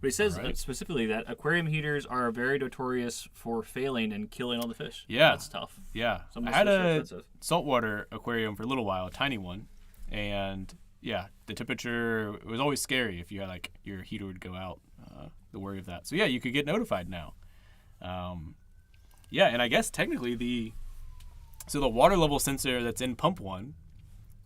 But he says specifically that aquarium heaters are very notorious for failing and killing all the fish. Yeah. That's tough. Yeah. Some of I those had fish are a expensive. saltwater aquarium for a little while, a tiny one. And, yeah, the temperature, it was always scary if you had, like, your heater would go out, the worry of that. So, yeah, you could get notified now. Yeah, and I guess technically the water level sensor that's in Pump 1,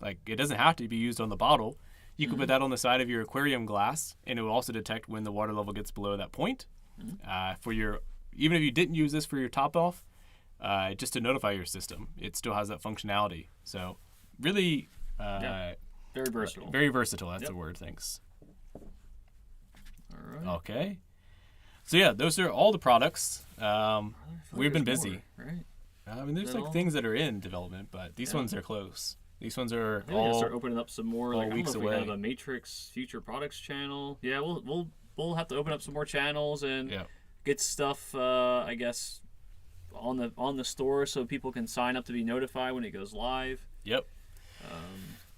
like, it doesn't have to be used on the bottle. You can put that on the side of your aquarium glass, and it will also detect when the water level gets below that point. Even if you didn't use this for your top off, just to notify your system, it still has that functionality. So really, very versatile. Very versatile. That's the word. Thanks. All right. Okay. So yeah, those are all the products. We've been there's busy. more, right? I mean, there's Is that like all? things that are in development, but these ones are close. These ones are Maybe we can start opening up some more. Like, I don't weeks know if we away. have a Matrix Future Products channel. Yeah, we'll have to open up some more channels and get stuff. I guess on the store so people can sign up to be notified when it goes live. Yep.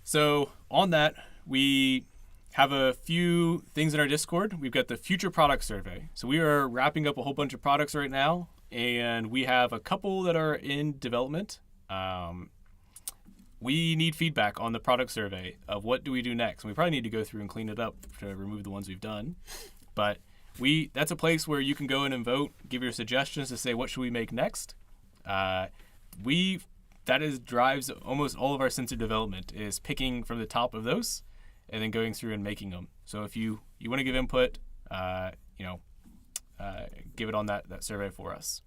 So on that, we have a few things in our Discord. We've got the Future Product Survey. So we are wrapping up a whole bunch of products right now, and we have a couple that are in development. We need feedback on the product survey of what do we do next. And we probably need to go through and clean it up to remove the ones we've done. But that's a place where you can go in and vote, give your suggestions to say what should we make next. Drives almost all of our sensor development is picking from the top of those and then going through and making them. So if you want to give input, give it on that survey for us.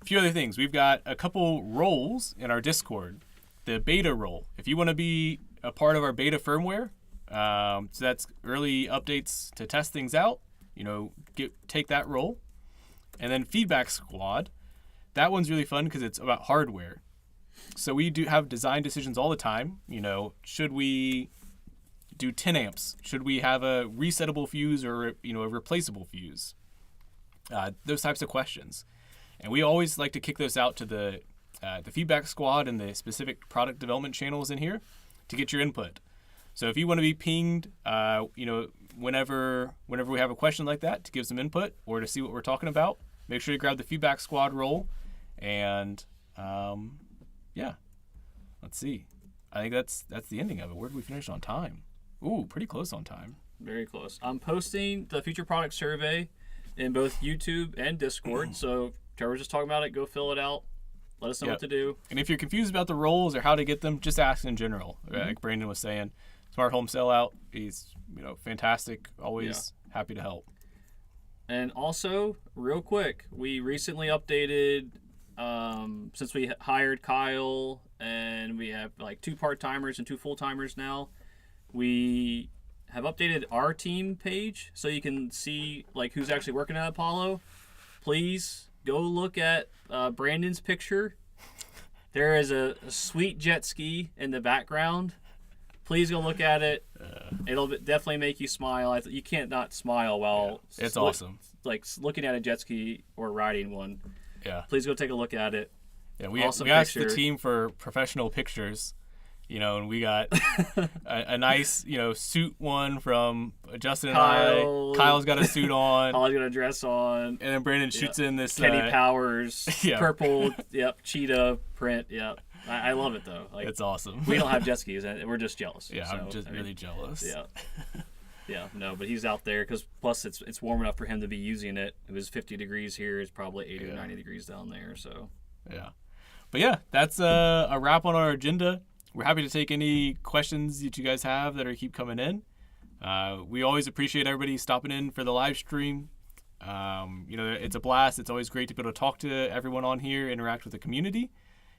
A few other things. We've got a couple roles in our Discord. The beta role. If you want to be a part of our beta firmware, so that's early updates to test things out, take that role. And then feedback squad. That one's really fun because it's about hardware. So we do have design decisions all the time. Should we do 10 amps? Should we have a resettable fuse or a replaceable fuse? Those types of questions. And we always like to kick those out to the feedback squad and the specific product development channels in here to get your input. So if you want to be pinged, whenever we have a question like that, to give some input or to see what we're talking about, make sure you grab the feedback squad role. And let's see. I think that's the ending of it. Where did we finish on time? Ooh, pretty close on time. Very close. I'm posting the Future Product Survey in both YouTube and Discord. So if Trevor's just talking about it, go fill it out. Let us know what to do. And if you're confused about the roles or how to get them, just ask in general. Like Brandon was saying, Smart Home Sellout, he's fantastic. Always happy to help. And also, real quick, we recently updated, since we hired Kyle and we have like 2 part-timers and 2 full-timers now, we have updated our team page so you can see like who's actually working at Apollo. Please go look at Brandon's picture. There is a sweet jet ski in the background. Please go look at it. It'll definitely make you smile. You can't not smile while it's awesome. Like looking at a jet ski or riding one. Yeah. Please go take a look at it. Yeah, we asked the team for professional pictures, and we got a nice, suit one from Justin and Kyle. Kyle's got a suit on. Kyle's got a dress on. And then Brandon shoots in this Kenny Powers, yeah. purple, cheetah print, I love it though. Like, it's awesome. We don't have jet skis, and we're just jealous. Yeah, I'm just really jealous. Yeah. No, but he's out there because plus it's warm enough for him to be using it. It was 50 degrees here. It's probably 80 or 90 degrees down there. So. Yeah, but that's a wrap on our agenda. We're happy to take any questions that you guys have that keep coming in. We always appreciate everybody stopping in for the live stream. It's a blast. It's always great to be able to talk to everyone on here, interact with the community.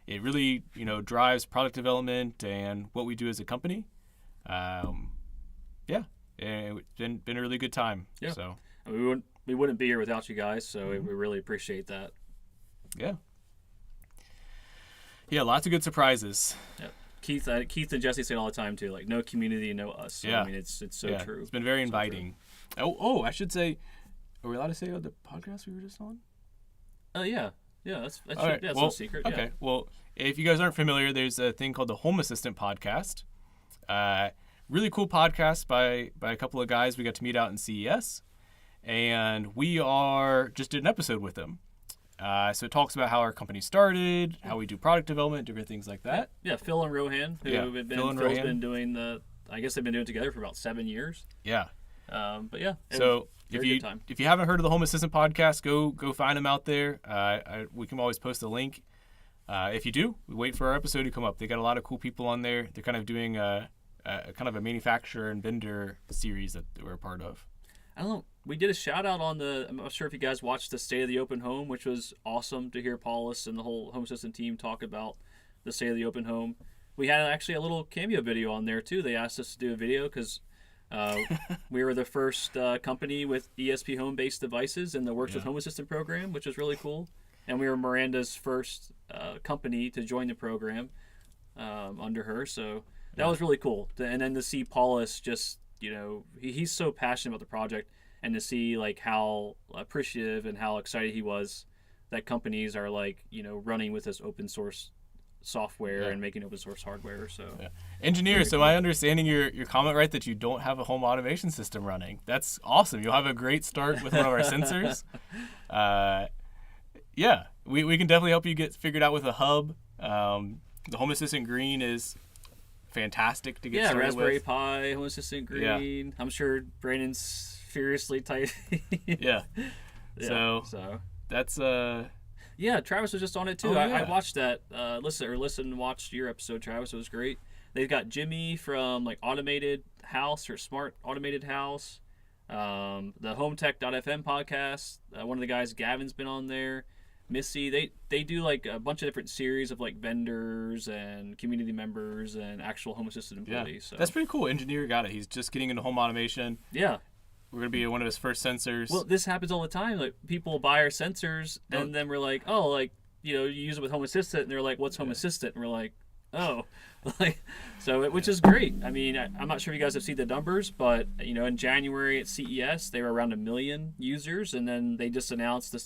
It really, drives product development and what we do as a company. And it's been a really good time. Yeah. So we wouldn't be here without you guys. So we really appreciate that. Yeah. Yeah, lots of good surprises. Yep. Keith and Jesse say it all the time too. Like, no community, no us. So, Yeah. I mean, it's so true. It's been very inviting. Oh, I should say, are we allowed to say the podcast we were just on? Yeah. That's right. no secret. Okay. Yeah. Well, if you guys aren't familiar, there's a thing called the Home Assistant podcast. Really cool podcast by a couple of guys we got to meet out in CES, and we just did an episode with them. So it talks about how our company started, how we do product development, different things like that. Yeah, Phil and Rohan, Phil's been doing I guess they've been doing it together for about 7 years. Yeah. But yeah. So if you haven't heard of the Home Assistant podcast, go find them out there. We can always post a link. If you do, wait for our episode to come up. They got a lot of cool people on there. They're kind of doing a kind of a manufacturer and vendor series that we're a part of. I don't know. We did a shout out on I'm not sure if you guys watched the State of the Open Home, which was awesome to hear Paulus and the whole Home Assistant team talk about the State of the Open Home. We had actually a little cameo video on there too. They asked us to do a video because we were the first company with ESP home-based devices in the Works with Home Assistant program, which was really cool. And we were Miranda's first company to join the program under her. So that was really cool. And then to see Paulus just, he's so passionate about the project, and to see like how appreciative and how excited he was that companies are like, running with this open source software and making open source hardware. So Engineer, so am I understanding your comment right that you don't have a home automation system running? That's awesome. You'll have a great start with one of our sensors. Yeah, we can definitely help you get figured out with a hub. The Home Assistant Green is fantastic to get started Raspberry with. Pi, Home Assistant Green. Yeah. I'm sure Brandon's furiously typing. Yeah. So that's Travis was just on it too. I watched that. Listen, watched your episode, Travis. It was great. They've got Jimmy from like Automated House or Smart Automated House. The HomeTech.fm podcast. One of the guys, Gavin's been on there. Missy, they do like a bunch of different series of like vendors and community members and actual Home Assistant employees. Yeah. So That's pretty cocool. Engineer got it. He's just getting into home automation. Yeah. We're going to be one of his first sensors. Well, this happens all the time. Like, people buy our sensors, and then we're like, oh, like, you use it with Home Assistant, and they're like, what's Home Assistant? And we're like, oh. Which is great. I mean, I'm not sure if you guys have seen the numbers, but, in January at CES, they were around 1 million users, and then they just announced at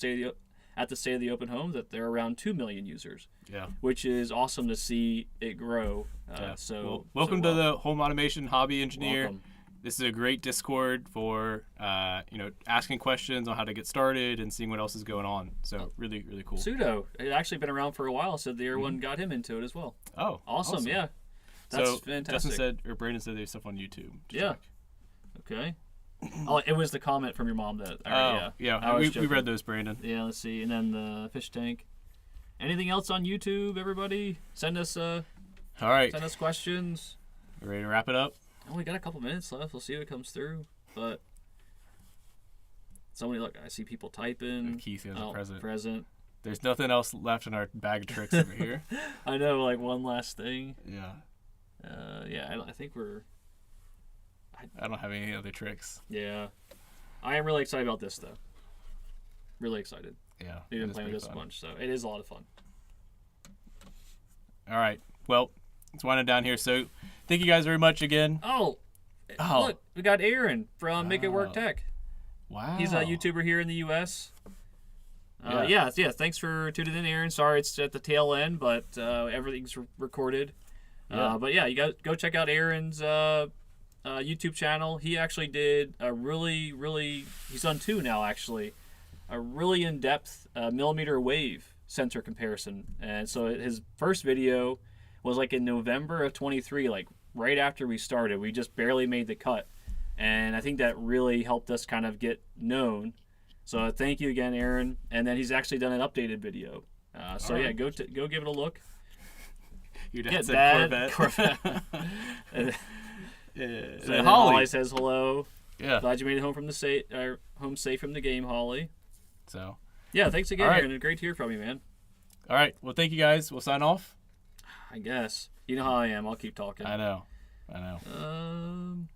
the State of the Open Home that they're around 2 million users. Yeah. Which is awesome to see it grow. Welcome to the Home Automation Hobby Engineer. Welcome. This is a great Discord for asking questions on how to get started and seeing what else is going on. So really, really cool. Pseudo, it actually been around for a while, so everyone got him into it as well. Oh, awesome. Yeah, that's fantastic. Brandon said there's stuff on YouTube. Yeah. Okay. Oh, it was the comment from your mom that. We read those, Brandon. Yeah, let's see, and then the fish tank. Anything else on YouTube, everybody? Send us. All right. Send us questions. You ready to wrap it up? Oh, we got a couple minutes left. We'll see what comes through. But look, I see people typing. Keith is a present. There's nothing else left in our bag of tricks over here. I know, like one last thing. Yeah. I think we're. I don't have any other tricks. Yeah. I am really excited about this, though. Really excited. Yeah. We've been playing with this a bunch, so it is a lot of fun. All right. Well, let's wind it down here. So, thank you guys very much again. Oh. Look, we got Aaron from Make It Work Tech. Wow. He's a YouTuber here in the U.S. Thanks for tuning in, Aaron. Sorry it's at the tail end, but everything's recorded. Yeah. You guys go check out Aaron's YouTube channel. He actually did a he's done 2 now, actually. A really in-depth millimeter wave sensor comparison. And so his first video was like in November of 23, like right after we started. We just barely made the cut. And I think that really helped us kind of get known. So thank you again, Aaron. And then he's actually done an updated video. Go give it a look. Your dad said Corvette. So Holly says hello. Yeah. Glad you made it home home safe from the game, Holly. So. Yeah, thanks again, Aaron. Great to hear from you, man. All right. Well, thank you guys. We'll sign off. I guess. You know how I am. I'll keep talking. I know.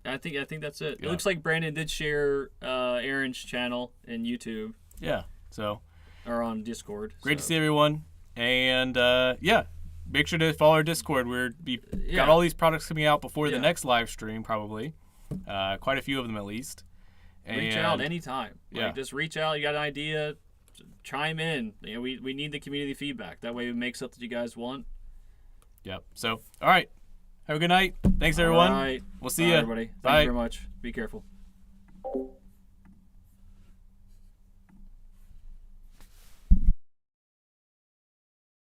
I think that's it. Yeah. It looks like Brandon did share Aaron's channel in YouTube. Yeah. So. Or on Discord. Great to see everyone. And make sure to follow our Discord. We got all these products coming out before the next live stream, probably. Quite a few of them at least. Reach out anytime. Yeah. Just reach out. You got an idea, chime in. We need the community feedback. That way we make stuff that you guys want. Yep. So, all right. Have a good night. Thanks, everyone. All right. We'll see Bye, you. everybody. Thank Bye. you very much. Be careful.